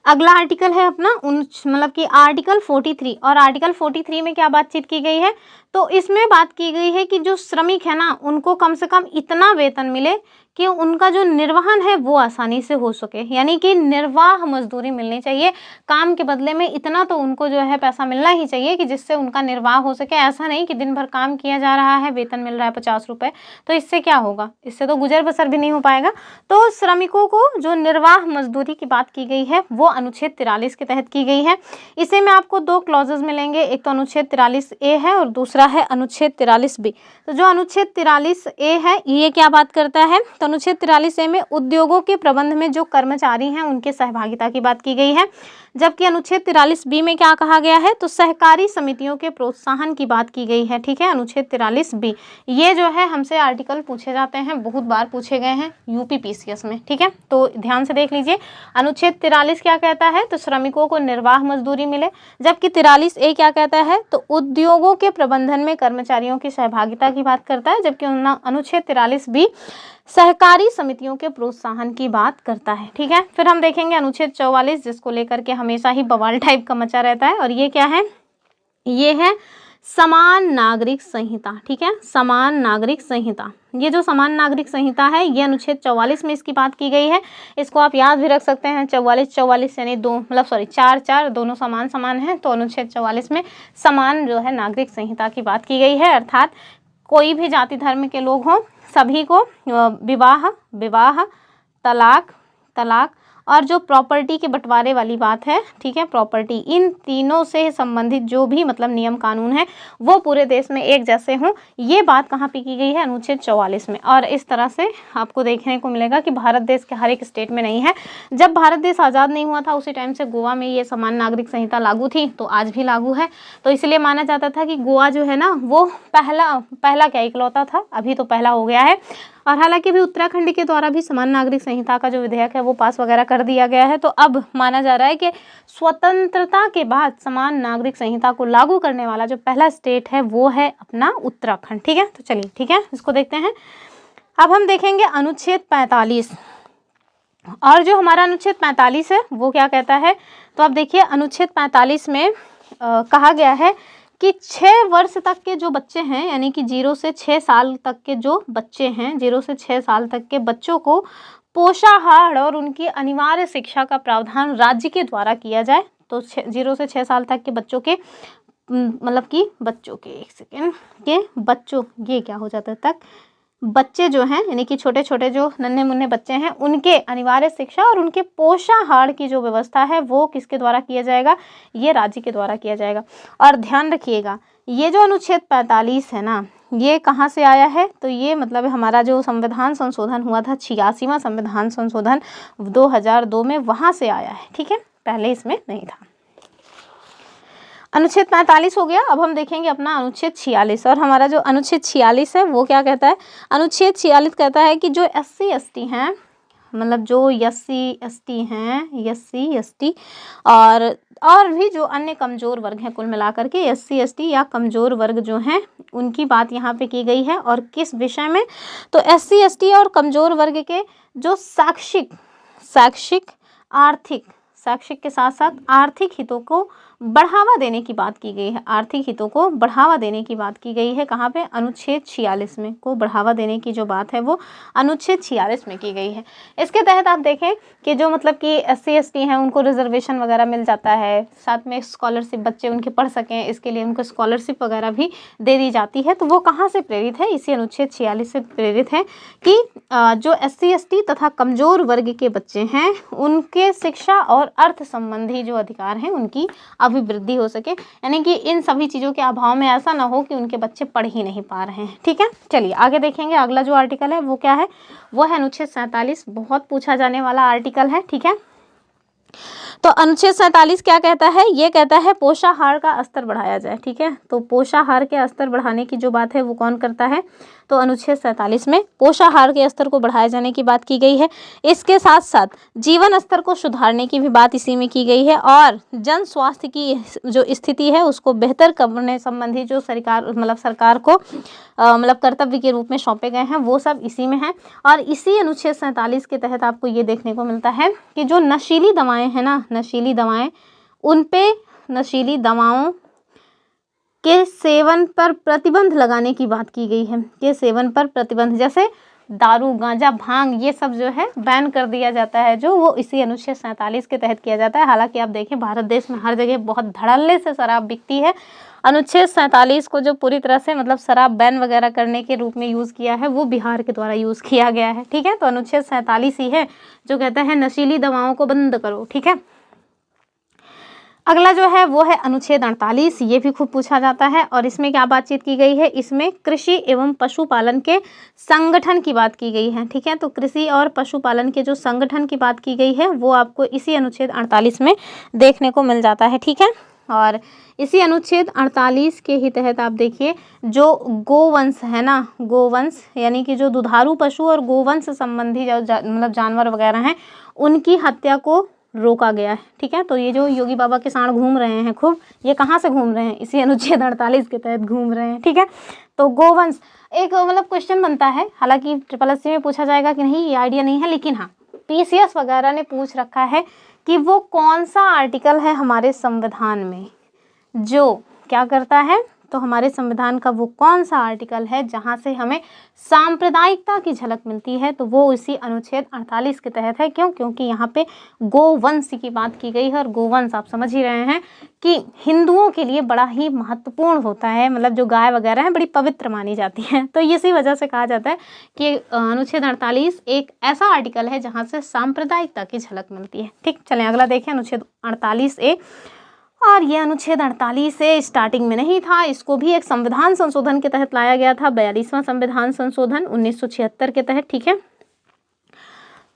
अगला आर्टिकल है अपना मतलब कि आर्टिकल 43, और आर्टिकल 43 में क्या बातचीत की गई है, तो इसमें बात की गई है कि जो श्रमिक है ना उनको कम से कम इतना वेतन मिले कि उनका जो निर्वहन है वो आसानी से हो सके, यानी कि निर्वाह मजदूरी मिलनी चाहिए। काम के बदले में इतना तो उनको जो है पैसा मिलना ही चाहिए कि जिससे उनका निर्वाह हो सके। ऐसा नहीं कि दिन भर काम किया जा रहा है, वेतन मिल रहा है 50 रुपये, तो इससे क्या होगा, इससे तो गुजर बसर भी नहीं हो पाएगा। तो श्रमिकों को जो निर्वाह मजदूरी की बात की गई है वो अनुच्छेद 43 के तहत की गई है। इसे में आपको 2 क्लॉजेज मिलेंगे, एक तो अनुच्छेद 43A है और दूसरा है अनुच्छेद 43B। तो जो अनुच्छेद 43A है ये क्या बात करता है, तो अनुच्छेद 43A में उद्योगों के प्रबंध में जो कर्मचारी हैं उनके सहभागिता की बात की गई है। जबकि अनुच्छेद 43B में क्या कहा गया है, तो सहकारी समितियों के प्रोत्साहन की बात की गई है। ठीक है, अनुच्छेद 43B। ये जो है हमसे आर्टिकल पूछे जाते हैं, बहुत बार पूछे गए हैं यूपी पीसीएस में। ठीक है, तो ध्यान से देख लीजिए। अनुच्छेद 43 क्या कहता है, तो श्रमिकों को निर्वाह मजदूरी मिले। जबकि 43A क्या कहता है, तो उद्योगों के प्रबंधन में कर्मचारियों की सहभागिता की बात करता है। जबकि अनुच्छेद 43B सहकारी समितियों के प्रोत्साहन की बात करता है। ठीक है, फिर हम देखेंगे अनुच्छेद 44, जिसको लेकर के हमेशा ही बवाल टाइप का मचा रहता है। और ये क्या है, ये है समान नागरिक संहिता। ठीक है, समान नागरिक संहिता। ये जो समान नागरिक संहिता है, ये अनुच्छेद 44 में इसकी बात की गई है। इसको आप याद भी रख सकते हैं, 44 यानी 4 दोनों समान समान हैं। तो अनुच्छेद 44 में समान जो है नागरिक संहिता की बात की गई है, अर्थात कोई भी जाति धर्म के लोग हों, सभी को विवाह, तलाक और जो प्रॉपर्टी के बंटवारे वाली बात है, ठीक है, प्रॉपर्टी, इन तीनों से संबंधित जो भी मतलब नियम कानून है वो पूरे देश में एक जैसे हों। ये बात कहाँ पे की गई है, अनुच्छेद 44 में। और इस तरह से आपको देखने को मिलेगा कि भारत देश के हर एक स्टेट में नहीं है। जब भारत देश आज़ाद नहीं हुआ था उसी टाइम से गोवा में ये समान नागरिक संहिता लागू थी, तो आज भी लागू है। तो इसलिए माना जाता था कि गोवा जो है ना वो पहला क्या इकलौता था, अभी तो पहला हो गया है। और हालांकि अभी उत्तराखंड के द्वारा भी समान नागरिक संहिता का जो विधेयक है वो पास वगैरह कर दिया गया है। तो अब माना जा रहा है कि स्वतंत्रता के बाद समान नागरिक संहिता को लागू करने वाला जो पहला स्टेट है वो है अपना उत्तराखंड। ठीक है, तो चलिए, ठीक है, इसको देखते हैं। अब हम देखेंगे अनुच्छेद 45। और जो हमारा अनुच्छेद 45 है वो क्या कहता है, तो आप देखिए अनुच्छेद 45 में कहा गया है कि 6 वर्ष तक के जो बच्चे हैं, यानी कि 0 से 6 साल तक के जो बच्चे हैं, 0 से 6 साल तक के बच्चों को पोषाहार और उनकी अनिवार्य शिक्षा का प्रावधान राज्य के द्वारा किया जाए। तो 0 से 6 साल तक के बच्चों के मतलब कि बच्चों के ये क्या हो जाता है तक बच्चे जो हैं, यानी कि छोटे छोटे जो नन्हे मुन्ने बच्चे हैं, उनके अनिवार्य शिक्षा और उनके पोषाहार की जो व्यवस्था है वो किसके द्वारा किया जाएगा, ये राज्य के द्वारा किया जाएगा। और ध्यान रखिएगा, ये जो अनुच्छेद 45 है ना, ये कहाँ से आया है, तो ये मतलब हमारा जो संविधान संशोधन हुआ था, 86वां संविधान संशोधन 2002 में, वहाँ से आया है। ठीक है, पहले इसमें नहीं था। अनुच्छेद 45 हो गया। अब हम देखेंगे अपना अनुच्छेद 46। और हमारा जो अनुच्छेद 46 है वो क्या कहता है, अनुच्छेद 46 कहता है कि जो SC/ST हैं, मतलब जो SC/ST हैं, SC/ST और भी जो अन्य कमज़ोर वर्ग हैं, कुल मिलाकर के SC/ST या कमज़ोर वर्ग जो हैं उनकी बात यहाँ पे की गई है। और किस विषय में, तो SC/ST और कमज़ोर वर्ग के जो शैक्षिक के साथ साथ आर्थिक हितों को बढ़ावा देने की बात की गई है। आर्थिक हितों को बढ़ावा देने की बात की गई है कहाँ पे, अनुच्छेद 46 में। को बढ़ावा देने की जो बात है वो अनुच्छेद 46 में की गई है। इसके तहत आप देखें कि जो मतलब कि SC/ST हैं उनको रिजर्वेशन वगैरह मिल जाता है, साथ में स्कॉलरशिप बच्चे उनके पढ़ सकें, इसके लिए उनको स्कॉलरशिप वगैरह भी दे दी जाती है। तो वो कहाँ से प्रेरित है, इसी अनुच्छेद 46 से प्रेरित है कि जो SC/ST तथा कमज़ोर वर्ग के बच्चे हैं उनके शिक्षा और अर्थ संबंधी जो अधिकार हैं उनकी अभिवृद्धि हो सके, यानी कि इन सभी चीज़ों के अभाव में ऐसा ना हो कि उनके बच्चे पढ़ ही नहीं पा रहे हैं। ठीक है, चलिए आगे देखेंगे। अगला जो आर्टिकल है वो क्या है, वो है अनुच्छेद 47। बहुत पूछा जाने वाला आर्टिकल है। ठीक है, तो अनुच्छेद 47 क्या कहता है, ये कहता है पोषाहार का स्तर बढ़ाया जाए। ठीक है, तो पोषाहार के स्तर बढ़ाने की जो बात है वो कौन करता है, तो अनुच्छेद 47 में पोषाहार के स्तर को बढ़ाए जाने की बात की गई है। इसके साथ साथ जीवन स्तर को सुधारने की भी बात इसी में की गई है। और जन स्वास्थ्य की जो स्थिति है उसको बेहतर करने संबंधी जो सरकार को मतलब कर्तव्य के रूप में सौंपे गए हैं वो सब इसी में है। और इसी अनुच्छेद 47 के तहत आपको ये देखने को मिलता है कि जो नशीली दवाएं हैं ना, नशीली दवाएं, उन पे नशीली दवाओं के सेवन पर प्रतिबंध लगाने की बात की गई है। के सेवन पर प्रतिबंध, जैसे दारू, गांजा, भांग, ये सब जो है बैन कर दिया जाता है, जो वो इसी अनुच्छेद 47 के तहत किया जाता है। हालांकि आप देखें भारत देश में हर जगह बहुत धड़ल्ले से शराब बिकती है। अनुच्छेद 47 को जो पूरी तरह से मतलब शराब बैन वगैरह करने के रूप में यूज़ किया है वो बिहार के द्वारा यूज़ किया गया है। ठीक है, तो अनुच्छेद 47 ही है जो कहता है नशीली दवाओं को बंद करो। ठीक है, अगला जो है वो है अनुच्छेद 48, ये भी खूब पूछा जाता है। और इसमें क्या बातचीत की गई है, इसमें कृषि एवं पशुपालन के संगठन की बात की गई है। ठीक है, तो कृषि और पशुपालन के जो संगठन की बात की गई है वो आपको इसी अनुच्छेद 48 में देखने को मिल जाता है। ठीक है, और इसी अनुच्छेद 48 के ही तहत आप देखिए जो गोवंश है ना, गोवंश यानी कि जो दुधारू पशु और गोवंश संबंधी जो मतलब जानवर वगैरह हैं उनकी हत्या को रोका गया है। ठीक है, तो ये जो योगी बाबा के साथ घूम रहे हैं खूब, ये कहाँ से घूम रहे हैं, इसी अनुच्छेद 48 के तहत घूम रहे हैं। ठीक है, तो गोवंश एक मतलब क्वेश्चन बनता है, हालांकि SSC में पूछा जाएगा कि नहीं ये आइडिया नहीं है, लेकिन हाँ PCS वगैरह ने पूछ रखा है कि वो कौन सा आर्टिकल है हमारे संविधान में जो क्या करता है, तो हमारे संविधान का वो कौन सा आर्टिकल है जहाँ से हमें सांप्रदायिकता की झलक मिलती है, तो वो इसी अनुच्छेद 48 के तहत है। क्यों? क्योंकि यहाँ पे गोवंश की बात की गई है, और गोवंश आप समझ ही रहे हैं कि हिंदुओं के लिए बड़ा ही महत्वपूर्ण होता है, मतलब जो गाय वगैरह है बड़ी पवित्र मानी जाती है, तो इसी वजह से कहा जाता है कि अनुच्छेद 48 एक ऐसा आर्टिकल है जहाँ से सांप्रदायिकता की झलक मिलती है। ठीक, चलें अगला देखें अनुच्छेद 48A। और ये अनुच्छेद 48 से स्टार्टिंग में नहीं था, इसको भी एक संविधान संशोधन के तहत लाया गया था, 42वां संविधान संशोधन 1976 के तहत। ठीक है,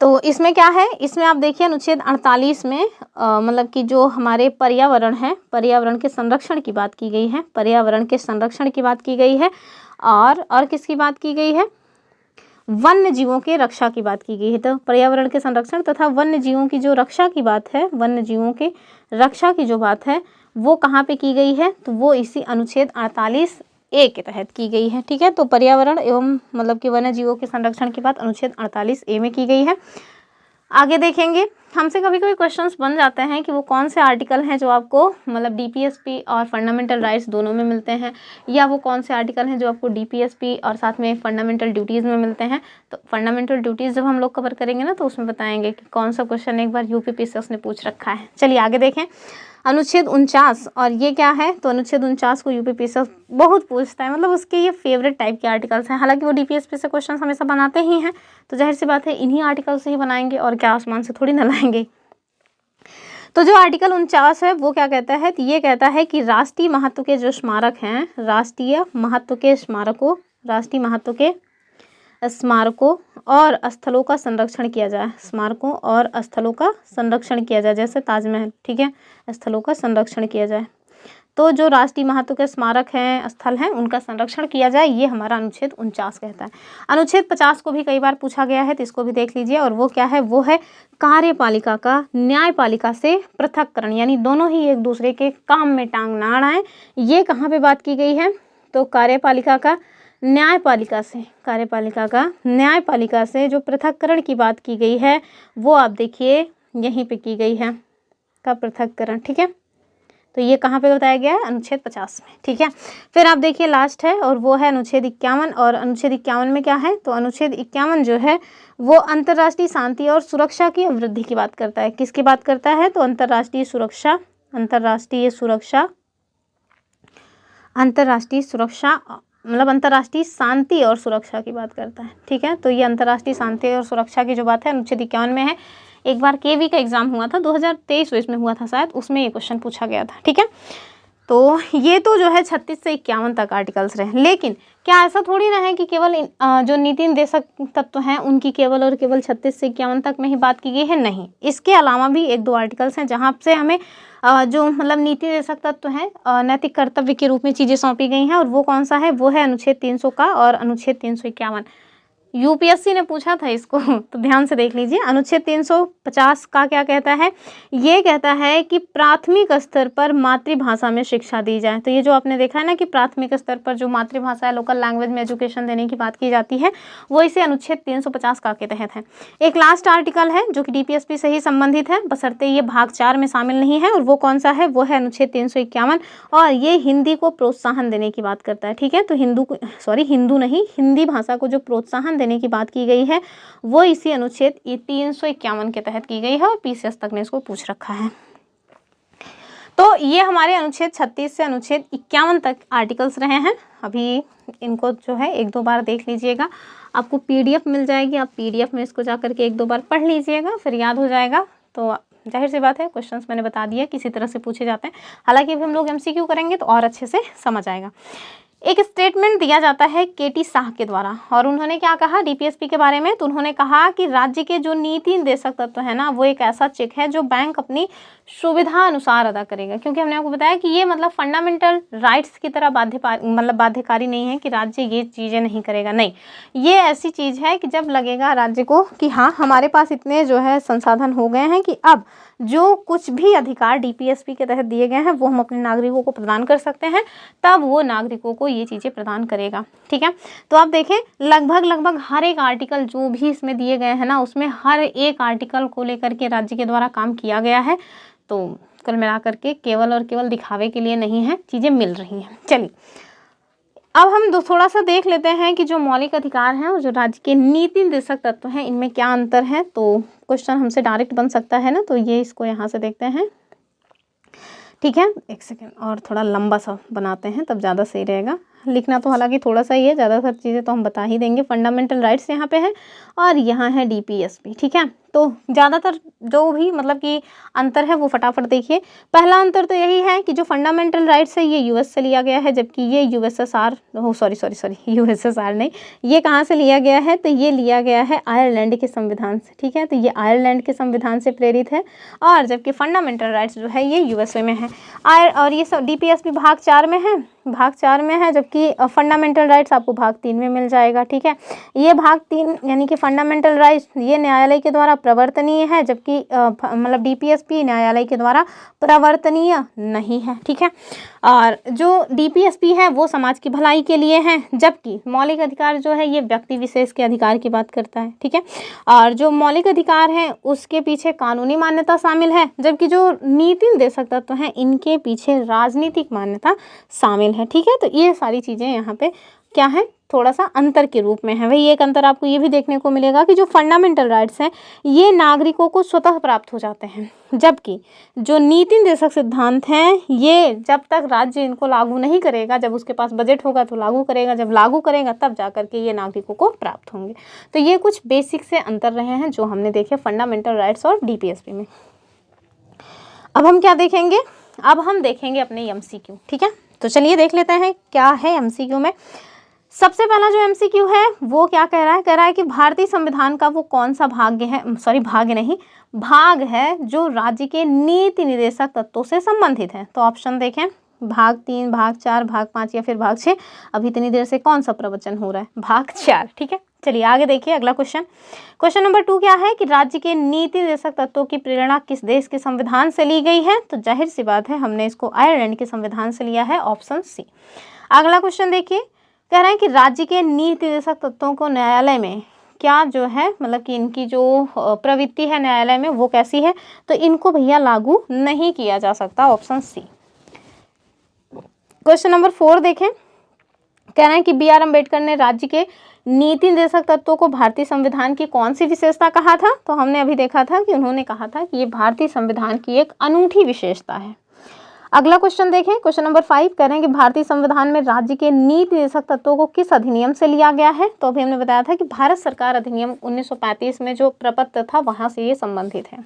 तो इसमें क्या है, इसमें आप देखिए अनुच्छेद 48 में मतलब कि जो हमारे पर्यावरण है, पर्यावरण के संरक्षण की बात की गई है, पर्यावरण के संरक्षण की बात की गई है, और किसकी बात की गई है, वन्य जीवों के रक्षा की बात की गई है। तो पर्यावरण के संरक्षण तथा वन्य जीवों की जो रक्षा की बात है, वन्य जीवों के रक्षा की जो बात है वो कहाँ पे की गई है, तो वो इसी अनुच्छेद 48A के तहत की गई है। ठीक है, तो पर्यावरण एवं मतलब कि वन्य जीवों के संरक्षण की बात अनुच्छेद 48A में की गई है। आगे देखेंगे, हमसे कभी कभी क्वेश्चंस बन जाते हैं कि वो कौन से आर्टिकल हैं जो आपको मतलब DPSP और फंडामेंटल राइट्स दोनों में मिलते हैं, या वो कौन से आर्टिकल हैं जो आपको DPSP और साथ में फंडामेंटल ड्यूटीज़ में मिलते हैं। तो फंडामेंटल ड्यूटीज़ जब हम लोग कवर करेंगे ना तो उसमें बताएंगे कि कौन सा क्वेश्चन एक बार UPPSS ने पूछ रखा है। चलिए आगे देखें, अनुच्छेद 49, और ये क्या है, तो अनुच्छेद 49 को UPPSS बहुत पूछता है, मतलब उसके ये फेवरेट टाइप के आर्टिकल्स हैं। हालांकि वो DPSP से क्वेश्चन हमेशा बनाते ही हैं, तो जाहिर सी बात है इन्हीं आर्टिकल से ही बनाएंगे, और क्या आसमान से थोड़ी ना लाएंगे। तो जो आर्टिकल 49 है वो क्या कहता है, तो ये कहता है कि राष्ट्रीय महत्व के जो स्मारक हैं, राष्ट्रीय महत्व के स्मारकों, राष्ट्रीय महत्व के स्मारकों और स्थलों का संरक्षण किया जाए, स्मारकों और स्थलों का संरक्षण किया जाए, जैसे ताजमहल। ठीक है, स्थलों का संरक्षण किया जाए, तो जो राष्ट्रीय महत्व के स्मारक हैं, स्थल हैं, उनका संरक्षण किया जाए, ये हमारा अनुच्छेद 49 कहता है। अनुच्छेद 50 को भी कई बार पूछा गया है, तो इसको भी देख लीजिए, और वो क्या है, वो है कार्यपालिका का न्यायपालिका से पृथक्करण, यानी दोनों ही एक दूसरे के काम में टांग ना अड़ाएं। ये कहाँ पे बात की गई है, तो कार्यपालिका का न्यायपालिका से, कार्यपालिका का न्यायपालिका से जो पृथक्करण की बात की गई है वो आप देखिए यहीं पे की गई है, का पृथक्करण। ठीक है, तो ये कहाँ पे बताया गया है, अनुच्छेद 50 में। ठीक है, फिर आप देखिए लास्ट है, और वो है अनुच्छेद 51। और अनुच्छेद 51 में क्या है, तो अनुच्छेद 51 जो है वो अंतर्राष्ट्रीय शांति और सुरक्षा की वृद्धि की बात करता है। किसकी बात करता है, तो अंतर्राष्ट्रीय सुरक्षा, अंतर्राष्ट्रीय सुरक्षा, अंतर्राष्ट्रीय सुरक्षा मतलब अंतर्राष्ट्रीय शांति और सुरक्षा की बात करता है। ठीक है, तो ये अंतर्राष्ट्रीय शांति और सुरक्षा की जो बात है अनुच्छेद 51 में है। एक बार KV का एग्जाम हुआ था 2023 में हुआ था शायद, उसमें ये क्वेश्चन पूछा गया था। ठीक है, तो ये तो जो है 36 से 51 तक आर्टिकल्स रहे, लेकिन क्या ऐसा थोड़ी ना है कि केवल जो नीति निर्देशक तत्व हैं उनकी केवल और केवल 36 से 51 तक में ही बात की गई है, नहीं, इसके अलावा भी एक दो आर्टिकल्स हैं जहाँ से हमें जो मतलब नीति निर्देशक तत्व हैं नैतिक कर्तव्य के रूप में चीज़ें सौंपी गई हैं, और वो कौन सा है, वो है अनुच्छेद 300 का और अनुच्छेद 351। UPSC ने पूछा था इसको, तो ध्यान से देख लीजिए। अनुच्छेद 350 का क्या कहता है, ये कहता है कि प्राथमिक स्तर पर मातृभाषा में शिक्षा दी जाए। तो ये जो आपने देखा है ना कि प्राथमिक स्तर पर जो मातृभाषा है, लोकल लैंग्वेज में एजुकेशन देने की बात की जाती है, वो इसे अनुच्छेद 350 का के तहत है। एक लास्ट आर्टिकल है जो कि DPSP से ही संबंधित है, बशर्ते ये भाग 4 में शामिल नहीं है, और वो कौन सा है, वो है अनुच्छेद 351, और ये हिंदी को प्रोत्साहन देने की बात करता है। ठीक है, तो हिंदी भाषा को जो प्रोत्साहन देने की बात की गई है वो इसी अनुच्छेद 351 के तहत की गई है, और PCS तक ने इसको पूछ रखा है। तो ये हमारे अनुच्छेद 36 से अनुच्छेद 51 तक आर्टिकल्स रहे हैं। अभी इनको जो है एक दो बार देख लीजिएगा, आपको PDF मिल जाएगी, आप PDF में इसको जा करके एक दो बार पढ़ लीजिएगा, फिर याद हो जाएगा, तो जाहिर सी बात है क्वेश्चंस मैंने बता दिया किसी तरह से पूछे जाते हैं। हालांकि अभी हम लोग एमसीक्यू करेंगे तो और अच्छे से समझ आएगा। एक स्टेटमेंट दिया जाता है केटी शाह के द्वारा, और उन्होंने क्या कहा डीपीएसपी के बारे में, तो उन्होंने कहा कि राज्य के जो नीति निर्देशक तत्व है ना, वो एक ऐसा चेक है जो बैंक अपनी सुविधा अनुसार अदा करेगा। क्योंकि हमने आपको बताया कि ये मतलब फंडामेंटल राइट्स की तरह बाध्यकारी नहीं है कि राज्य ये चीज़ें नहीं करेगा, नहीं, ये ऐसी चीज़ है कि जब लगेगा राज्य को कि हाँ हमारे पास इतने जो है संसाधन हो गए हैं कि अब जो कुछ भी अधिकार डीपीएसपी के तहत दिए गए हैं वो हम अपने नागरिकों को प्रदान कर सकते हैं, तब वो नागरिकों को ये चीज़ें प्रदान करेगा। ठीक है, तो आप देखें लगभग हर एक आर्टिकल जो भी इसमें दिए गए हैं ना, उसमें हर एक आर्टिकल को लेकर के राज्य के द्वारा काम किया गया है। तो कुल मिलाकर के केवल और केवल दिखावे के लिए नहीं है, चीज़ें मिल रही हैं। चलिए अब हम थोड़ा सा देख लेते हैं कि जो मौलिक अधिकार हैं और जो राज्य के नीति निर्देशक तत्व हैं इनमें क्या अंतर है। तो क्वेश्चन हमसे डायरेक्ट बन सकता है ना, तो ये इसको यहाँ से देखते हैं। ठीक है, एक सेकेंड और थोड़ा लंबा सा बनाते हैं तब ज़्यादा सही रहेगा। लिखना तो हालांकि थोड़ा सा ही है, ज़्यादातर चीज़ें तो हम बता ही देंगे। फंडामेंटल राइट्स यहाँ पे है और यहाँ है डीपीएसपी। ठीक है, तो ज़्यादातर जो भी मतलब कि अंतर है वो फटाफट देखिए। पहला अंतर तो यही है कि जो फंडामेंटल राइट्स है ये यूएस से लिया गया है, जबकि ये यूएसएसआर यूएसएसआर नहीं, ये कहाँ से लिया गया है, तो ये लिया गया है आयरलैंड के संविधान से। ठीक है, तो ये आयरलैंड के संविधान से प्रेरित है, और जबकि फंडामेंटल राइट्स जो है ये यूएसए में है। और ये सब डीपीएसपी भाग 4 में है, जबकि फंडामेंटल राइट्स आपको भाग 3 में मिल जाएगा। ठीक है, ये भाग 3 यानी कि फंडामेंटल राइट्स ये न्यायालय के द्वारा प्रवर्तनीय है, जबकि मतलब डीपीएसपी न्यायालय के द्वारा प्रवर्तनीय नहीं है। ठीक है, और जो डीपीएसपी है वो समाज की भलाई के लिए है, जबकि मौलिक अधिकार जो है ये व्यक्ति विशेष के अधिकार की बात करता है। ठीक है, और जो मौलिक अधिकार है उसके पीछे कानूनी मान्यता शामिल है, जबकि जो नीति निर्देशक तत्व हैं इनके पीछे राजनीतिक मान्यता शामिल है। ठीक है, तो ये सारी चीज़ें यहाँ पे क्या है, थोड़ा सा अंतर के रूप में है। वही एक अंतर आपको ये भी देखने को मिलेगा कि जो फंडामेंटल राइट्स हैं ये नागरिकों को स्वतः प्राप्त हो जाते हैं, जबकि जो नीति निर्देशक सिद्धांत हैं ये जब तक राज्य इनको लागू नहीं करेगा, जब उसके पास बजट होगा तो लागू करेगा, जब लागू करेगा तब जा करके ये नागरिकों को प्राप्त होंगे। तो ये कुछ बेसिक से अंतर रहे हैं जो हमने देखे फंडामेंटल राइट्स और डीपीएसपी में। अब हम क्या देखेंगे, अब हम देखेंगे अपने एमसीक्यू। ठीक है, तो चलिए देख लेते हैं क्या है एमसीक्यू में। सबसे पहला जो एमसीक्यू है वो क्या कह रहा है कि भारतीय संविधान का वो कौन सा भाग है जो राज्य के नीति निर्देशक तत्वों से संबंधित है। तो ऑप्शन देखें, भाग 3, भाग 4, भाग 5 या फिर भाग 6। अभी इतनी देर से कौन सा प्रवचन हो रहा है, भाग 4। ठीक है, चलिए आगे देखिए अगला क्वेश्चन नंबर 2 क्या है कि राज्य के नीति निर्देशक तत्वों की प्रेरणा किस देश के संविधान से ली गई है। तो जाहिर सी बात है हमने इसको आयरलैंड के संविधान से लिया है, ऑप्शन सी। अगला क्वेश्चन देखिए, कह रहे हैं कि राज्य के नीति निर्देशक तत्वों को न्यायालय में क्या जो है मतलब कि इनकी जो प्रवृत्ति है न्यायालय में वो कैसी है, तो इनको भैया लागू नहीं किया जा सकता, ऑप्शन सी। क्वेश्चन नंबर 4 देखें, कह रहे हैं कि बी.आर. अम्बेडकर ने राज्य के नीति निर्देशक तत्वों को भारतीय संविधान की कौन सी विशेषता कहा था। तो हमने अभी देखा था कि उन्होंने कहा था कि ये भारतीय संविधान की एक अनूठी विशेषता है। अगला क्वेश्चन देखें, क्वेश्चन नंबर 5 कह रहे हैं कि भारतीय संविधान में राज्य के नीति निर्देशक तत्वों को किस अधिनियम से लिया गया है। तो अभी हमने बताया था कि भारत सरकार अधिनियम 1935 में जो प्रपत्र था वहां से ये संबंधित है।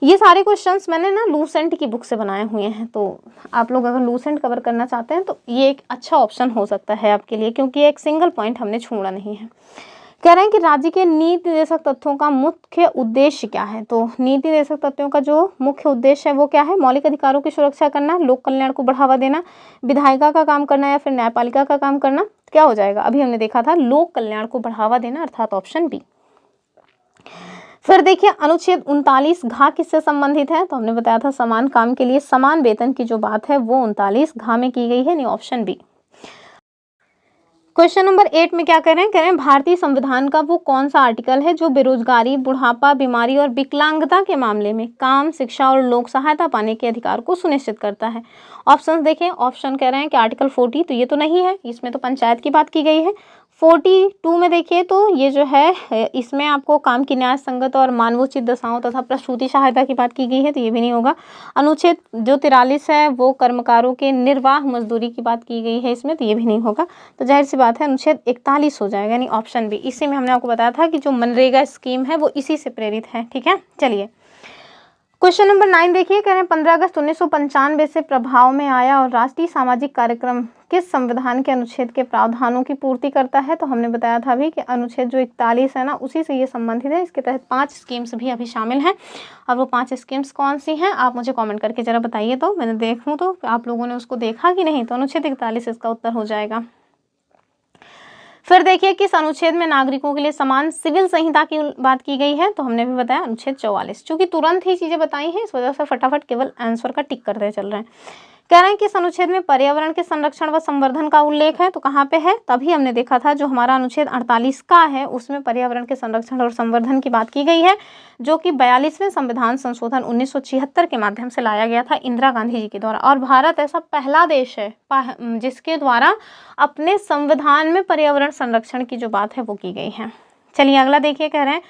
ये सारे क्वेश्चंस मैंने ना लूसेंट की बुक से बनाए हुए हैं, तो आप लोग अगर लूसेंट कवर करना चाहते हैं तो ये एक अच्छा ऑप्शन हो सकता है आपके लिए, क्योंकि एक सिंगल पॉइंट हमने छोड़ा नहीं है। कह रहे हैं कि राज्य के नीति निर्देशक तत्वों का मुख्य उद्देश्य क्या है। तो नीति निर्देशक तत्वों का जो मुख्य उद्देश्य है वो क्या है, मौलिक अधिकारों की सुरक्षा करना, लोक कल्याण को बढ़ावा देना, विधायिका का काम करना या फिर न्यायपालिका का काम करना। क्या हो जाएगा, अभी हमने देखा था लोक कल्याण को बढ़ावा देना, अर्थात ऑप्शन बी। फिर देखिए अनुच्छेद 39 घ किससे संबंधित है। तो हमने बताया था समान काम के लिए समान वेतन की जो बात है वो 39 घ में की गई है, नहीं ऑप्शन बी। क्वेश्चन नंबर 8 में क्या कह रहे हैं, भारतीय संविधान का वो कौन सा आर्टिकल है जो बेरोजगारी, बुढ़ापा, बीमारी और विकलांगता के मामले में काम, शिक्षा और लोक सहायता पाने के अधिकार को सुनिश्चित करता है। ऑप्शन देखें, ऑप्शन कह रहे हैं कि आर्टिकल 40, तो ये तो नहीं है, इसमें तो पंचायत की बात की गई है। 42 में देखिए तो ये जो है इसमें आपको काम की न्याय संगत और मानवोचित दशाओं तथा प्रसूति सहायता की बात की गई है, तो ये भी नहीं होगा। अनुच्छेद जो 43 है वो कर्मकारों के निर्वाह मजदूरी की बात की गई है इसमें, तो ये भी नहीं होगा। तो जाहिर सी बात है अनुच्छेद 41 हो जाएगा, यानी ऑप्शन बी। इसी में हमने आपको बताया था कि जो मनरेगा स्कीम है वो इसी से प्रेरित है। ठीक है, चलिए क्वेश्चन नंबर 9 देखिए, कह रहे हैं 15 अगस्त 1995 से प्रभाव में आया और राष्ट्रीय सामाजिक कार्यक्रम किस संविधान के अनुच्छेद के प्रावधानों की पूर्ति करता है। तो हमने बताया था अभी कि अनुच्छेद जो 41 है ना, उसी से ये संबंधित है। इसके तहत 5 स्कीम्स भी अभी शामिल हैं और वो 5 स्कीम्स कौन सी हैं आप मुझे कमेंट करके ज़रा बताइए। तो मैंने देखूँ तो आप लोगों ने उसको देखा कि नहीं। तो अनुच्छेद 41 इसका उत्तर हो जाएगा। फिर देखिए किस अनुच्छेद में नागरिकों के लिए समान सिविल संहिता की बात की गई है। तो हमने भी बताया अनुच्छेद 44। चूंकि तुरंत ही चीजें बताई हैं इस वजह से फटाफट केवल आंसर का टिक करते चल रहे हैं। कह रहे हैं कि इस अनुच्छेद में पर्यावरण के संरक्षण व संवर्धन का उल्लेख है। तो कहाँ पे है, तभी हमने देखा था जो हमारा अनुच्छेद 48 का है उसमें पर्यावरण के संरक्षण और संवर्धन की बात की गई है, जो कि 42वें संविधान संशोधन 1976 के माध्यम से लाया गया था इंदिरा गांधी जी के द्वारा। और भारत ऐसा पहला देश है जिसके द्वारा अपने संविधान में पर्यावरण संरक्षण की जो बात है वो की गई है। चलिए अगला देखिए, कह रहे हैं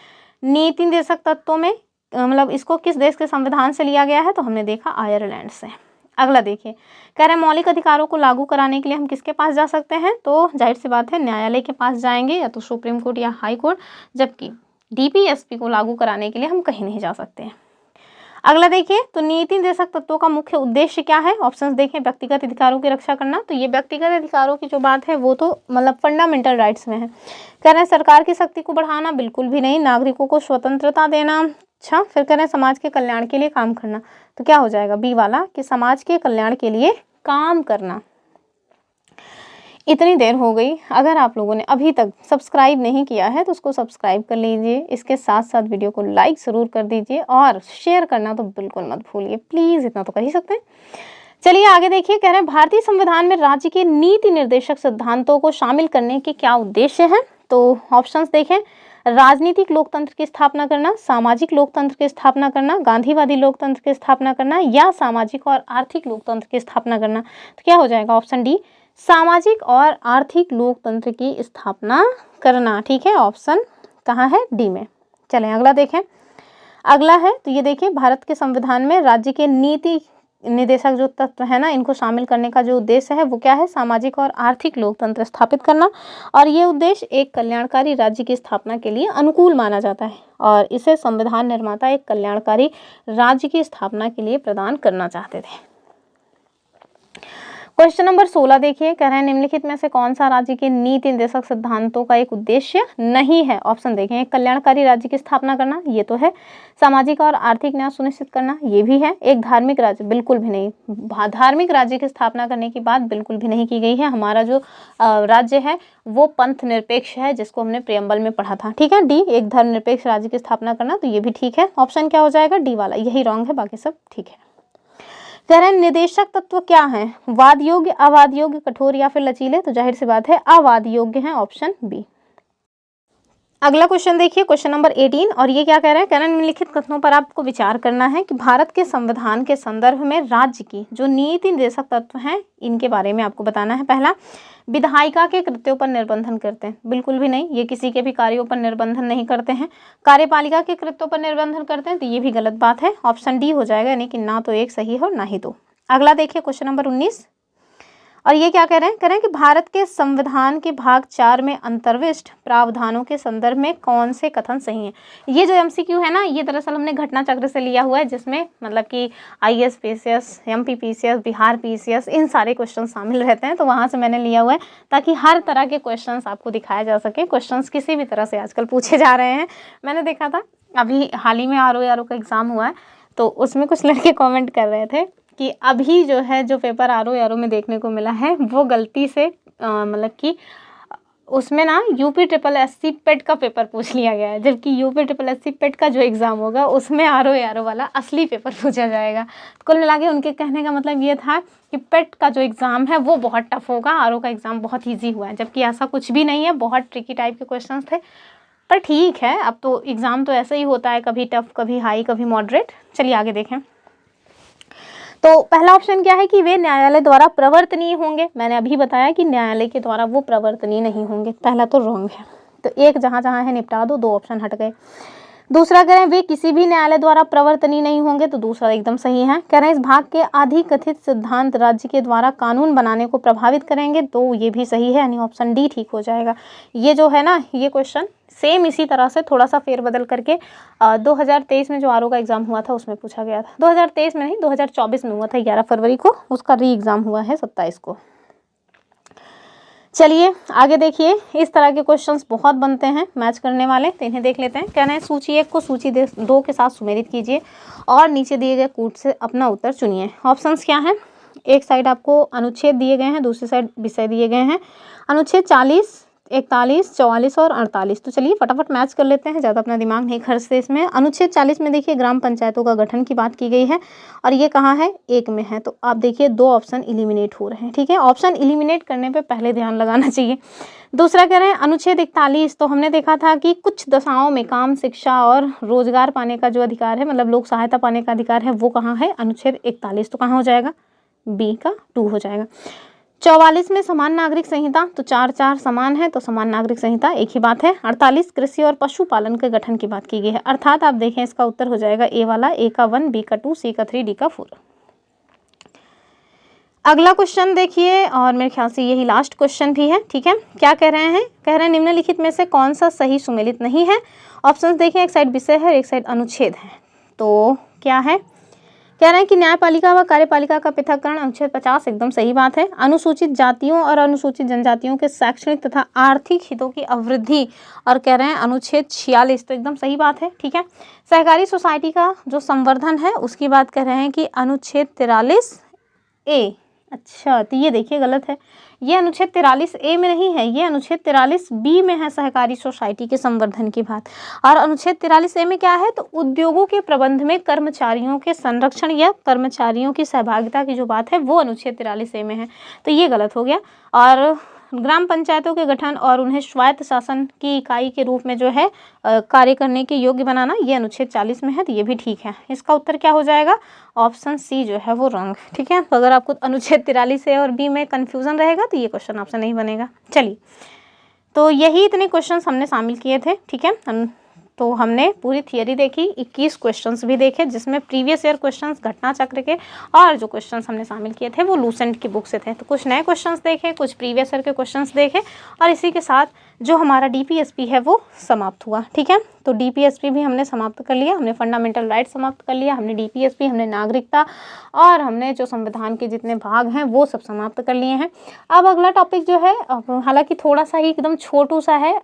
नीति निर्देशक तत्वों में मतलब इसको किस देश के संविधान से लिया गया है। तो हमने देखा आयरलैंड से। अगला देखिए, कह रहे हैं मौलिक अधिकारों को लागू कराने के लिए हम किसके पास जा सकते हैं। तो जाहिर सी बात है न्यायालय के पास जाएंगे, या तो सुप्रीम कोर्ट या हाई कोर्ट, जबकि डीपीएसपी को लागू कराने के लिए हम कहीं नहीं जा सकते हैं। अगला देखिए, तो नीति निर्देशक तत्वों का मुख्य उद्देश्य क्या है। ऑप्शंस देखें, व्यक्तिगत अधिकारों की रक्षा करना। तो ये व्यक्तिगत अधिकारों की जो बात है वो तो मतलब फंडामेंटल राइट्स में है। कह रहे हैं सरकार की शक्ति को बढ़ाना, बिल्कुल भी नहीं। नागरिकों को स्वतंत्रता देना, अच्छा। फिर कह रहे हैं समाज के कल्याण के लिए काम करना। तो क्या हो जाएगा बी वाला, कि समाज के कल्याण के लिए काम करना। इतनी देर हो गई, अगर आप लोगों ने अभी तक सब्सक्राइब नहीं किया है तो उसको सब्सक्राइब कर लीजिए। इसके साथ साथ वीडियो को लाइक ज़रूर कर दीजिए और शेयर करना तो बिल्कुल मत भूलिए प्लीज़, इतना तो कर ही सकते हैं। चलिए आगे देखिए, कह रहे हैं भारतीय संविधान में राज्य के नीति निर्देशक सिद्धांतों को शामिल करने के क्या उद्देश्य हैं। तो ऑप्शंस देखें, राजनीतिक लोकतंत्र की स्थापना करना, सामाजिक लोकतंत्र की स्थापना करना, गांधीवादी लोकतंत्र की स्थापना करना, या सामाजिक और आर्थिक लोकतंत्र की स्थापना करना। तो क्या हो जाएगा ऑप्शन डी, सामाजिक और आर्थिक लोकतंत्र की स्थापना करना। ठीक है, ऑप्शन कहाँ है, डी में। चलें अगला देखें। अगला है तो ये देखिए, भारत के संविधान में राज्य के नीति निर्देशक जो तत्व है ना, इनको शामिल करने का जो उद्देश्य है वो क्या है, सामाजिक और आर्थिक लोकतंत्र स्थापित करना। और ये उद्देश्य एक कल्याणकारी राज्य की स्थापना के लिए अनुकूल माना जाता है और इसे संविधान निर्माता एक कल्याणकारी राज्य की स्थापना के लिए प्रदान करना चाहते थे। क्वेश्चन नंबर 16 देखिए, कह रहे हैं निम्नलिखित में से कौन सा राज्य के नीति निर्देशक सिद्धांतों का एक उद्देश्य नहीं है। ऑप्शन देखें, एक कल्याणकारी राज्य की स्थापना करना, ये तो है। सामाजिक और आर्थिक न्याय सुनिश्चित करना, ये भी है। एक धार्मिक राज्य, बिल्कुल भी नहीं। धार्मिक राज्य की स्थापना करने की बात बिल्कुल भी नहीं की गई है। हमारा जो राज्य है वो पंथ निरपेक्ष है, जिसको हमने प्रियम्बल में पढ़ा था। ठीक है, डी, एक धर्मनिरपेक्ष राज्य की स्थापना करना, तो ये भी ठीक है। ऑप्शन क्या हो जाएगा, डी वाला, यही रॉन्ग है, बाकी सब ठीक है। कह रहे हैं निर्देशक तत्व क्या है, वाद योग्य, अवाद योग्य, कठोर या फिर लचीले। तो जाहिर सी बात है अवाद योग्य है, ऑप्शन बी। अगला क्वेश्चन देखिए, क्वेश्चन नंबर 18, और ये क्या कह रहे हैं, कह रहे हैं निम्नलिखित कथनों पर आपको विचार करना है कि भारत के संविधान के संदर्भ में राज्य की जो नीति निर्देशक तत्व हैं इनके बारे में आपको बताना है। पहला, विधायिका के कृत्यों पर निर्बंधन करते हैं, बिल्कुल भी नहीं, ये किसी के भी कार्यों पर निर्बंधन नहीं करते हैं। कार्यपालिका के कृत्यों पर निर्बंधन करते हैं, तो ये भी गलत बात है, ऑप्शन डी हो जाएगा, यानी कि ना तो एक सही है और ना ही दो। अगला देखिए क्वेश्चन नंबर 19, और ये क्या कह रहे हैं, कह रहे हैं कि भारत के संविधान के भाग 4 में अंतर्विष्ट प्रावधानों के संदर्भ में कौन से कथन सही हैं। ये जो एमसीक्यू है ना, ये दरअसल हमने घटना चक्र से लिया हुआ है, जिसमें मतलब कि IAS, PCS, MP PCS, Bihar PCS, इन सारे क्वेश्चन शामिल रहते हैं। तो वहाँ से मैंने लिया हुआ है ताकि हर तरह के क्वेश्चन आपको दिखाया जा सके। क्वेश्चन किसी भी तरह से आजकल पूछे जा रहे हैं। मैंने देखा था अभी हाल ही में आरओ का एग्ज़ाम हुआ है, तो उसमें कुछ लड़के कॉमेंट कर रहे थे कि अभी जो है जो पेपर आरओ में देखने को मिला है वो गलती से मतलब कि उसमें ना UPSSC पेट का पेपर पूछ लिया गया है, जबकि UPSSC पेट का जो एग्ज़ाम होगा उसमें आरओ वाला असली पेपर पूछा जाएगा। तो कुल मिला के उनके कहने का मतलब ये था कि पेट का जो एग्ज़ाम है वो बहुत टफ होगा, आरओ का एग्ज़ाम बहुत ईजी हुआ है, जबकि ऐसा कुछ भी नहीं है, बहुत ट्रिकी टाइप के क्वेश्चन थे। पर ठीक है, अब तो एग्ज़ाम तो ऐसा ही होता है, कभी टफ, कभी हाई, कभी मॉडरेट। चलिए आगे देखें। तो पहला ऑप्शन क्या है कि वे न्यायालय द्वारा प्रवर्तनीय होंगे। मैंने अभी बताया कि न्यायालय के द्वारा वो प्रवर्तनीय नहीं होंगे, पहला तो रॉन्ग है। तो एक जहाँ जहाँ है निपटा दो, 2 ऑप्शन हट गए। दूसरा कह रहे हैं वे किसी भी न्यायालय द्वारा प्रवर्तनीय नहीं होंगे, तो दूसरा एकदम सही है। कह रहे हैं इस भाग के अधिकथित सिद्धांत राज्य के द्वारा कानून बनाने को प्रभावित करेंगे, तो ये भी सही है, यानी ऑप्शन डी ठीक हो जाएगा। ये जो है ना, ये क्वेश्चन सेम इसी तरह से थोड़ा सा फेरबदल करके 2023 में जो आरओ का एग्जाम हुआ था उसमें पूछा गया था। 2023 में नहीं, 2024 में हुआ था, 11 फरवरी को, उसका री एग्जाम हुआ है 27 को। चलिए आगे देखिए, इस तरह के क्वेश्चंस बहुत बनते हैं मैच करने वाले, तो इन्हें देख लेते हैं। कहना है सूची 1 को सूची 2 के साथ सुमेलित कीजिए और नीचे दिए गए कूट से अपना उत्तर चुनिए। ऑप्शंस क्या हैं? एक साइड आपको अनुच्छेद दिए गए हैं, दूसरी साइड विषय दिए गए हैं। अनुच्छेद 40, 41, 44 और 48। तो चलिए फटाफट मैच कर लेते हैं, ज़्यादा अपना दिमाग नहीं खर्चते इसमें। अनुच्छेद 40 में देखिए ग्राम पंचायतों का गठन की बात की गई है, और ये कहाँ है? 1 में है। तो आप देखिए 2 ऑप्शन एलिमिनेट हो रहे हैं, ठीक है। ऑप्शन एलिमिनेट करने पे पहले ध्यान लगाना चाहिए। दूसरा कह रहे हैं अनुच्छेद 41, तो हमने देखा था कि कुछ दशाओं में काम, शिक्षा और रोजगार पाने का जो अधिकार है, मतलब लोक सहायता पाने का अधिकार है, वो कहाँ है? अनुच्छेद 41। तो कहाँ हो जाएगा? बी का 2 हो जाएगा। 44 में समान नागरिक संहिता, तो 4 समान है, तो समान नागरिक संहिता एक ही बात है। 48 कृषि और पशुपालन के गठन की बात की गई है, अर्थात आप देखें इसका उत्तर हो जाएगा ए वाला, ए का 1, बी का 2, सी का 3, डी का 4। अगला क्वेश्चन देखिए, और मेरे ख्याल से यही लास्ट क्वेश्चन भी है, ठीक है। क्या कह रहे हैं? कह रहे हैं निम्नलिखित में से कौन सा सही सुमेलित नहीं है? ऑप्शंस देखिए, एक साइड विषय है, एक साइड अनुच्छेद है, तो क्या है? कह रहे हैं कि न्यायपालिका व कार्यपालिका का पृथक्करण, अनुच्छेद 50 एकदम सही बात है। अनुसूचित जातियों और अनुसूचित जनजातियों के शैक्षणिक तथा आर्थिक हितों की अवृद्धि, और कह रहे हैं अनुच्छेद 46, तो एकदम सही बात है, ठीक है। सहकारी सोसाइटी का जो संवर्धन है उसकी बात कर रहे हैं कि अनुच्छेद 43 ए। अच्छा, तो ये देखिए गलत है, ये अनुच्छेद 43 ए में नहीं है, ये अनुच्छेद 43 बी में है, सहकारी सोसाइटी के संवर्धन की बात। और अनुच्छेद 43 ए में क्या है? तो उद्योगों के प्रबंध में कर्मचारियों के संरक्षण या कर्मचारियों की सहभागिता की जो बात है वो अनुच्छेद 43 ए में है, तो ये गलत हो गया। और ग्राम पंचायतों के गठन और उन्हें स्वायत्त शासन की इकाई के रूप में जो है कार्य करने के योग्य बनाना, ये अनुच्छेद 40 में है, तो ये भी ठीक है। इसका उत्तर क्या हो जाएगा? ऑप्शन सी जो है वो रॉन्ग, ठीक है। तो अगर आपको अनुच्छेद 43 ए और बी में कन्फ्यूजन रहेगा तो ये क्वेश्चन आपसे नहीं बनेगा। चलिए, तो यही इतने क्वेश्चंस हमने शामिल किए थे, ठीक है। तो हमने पूरी थियरी देखी, 21 क्वेश्चंस भी देखे, जिसमें प्रीवियस ईयर क्वेश्चंस, घटना चक्र के, और जो क्वेश्चंस हमने शामिल किए थे वो लूसेंट की बुक से थे। तो कुछ नए क्वेश्चंस देखे, कुछ प्रीवियस ईयर के क्वेश्चंस देखे, और इसी के साथ जो हमारा डीपीएसपी है वो समाप्त हुआ, ठीक है। तो डीपीएसपी भी हमने समाप्त कर लिया, हमने फंडामेंटल राइट समाप्त कर लिया, हमने डीपीएसपी, हमने नागरिकता, और हमने जो संविधान के जितने भाग हैं वो सब समाप्त कर लिए हैं। अब अगला टॉपिक जो है, हालांकि थोड़ा सा ही एकदम छोटू सा है,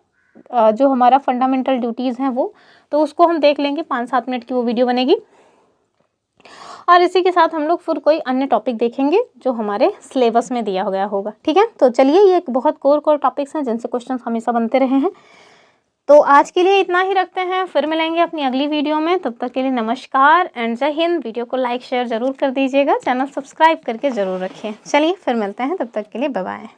जो हमारा फंडामेंटल ड्यूटीज़ हैं वो, तो उसको हम देख लेंगे, 5-7 मिनट की वो वीडियो बनेगी। और इसी के साथ हम लोग फिर कोई अन्य टॉपिक देखेंगे जो हमारे सिलेबस में दिया गया होगा, ठीक है। तो चलिए, ये एक बहुत कोर टॉपिक्स हैं जिनसे क्वेश्चन हमेशा बनते रहे हैं। तो आज के लिए इतना ही रखते हैं, फिर मिलेंगे अपनी अगली वीडियो में। तब तक के लिए नमस्कार एंड जय हिंद। वीडियो को लाइक शेयर ज़रूर कर दीजिएगा, चैनल सब्सक्राइब करके ज़रूर रखिए। चलिए फिर मिलते हैं, तब तक के लिए बाय बाय।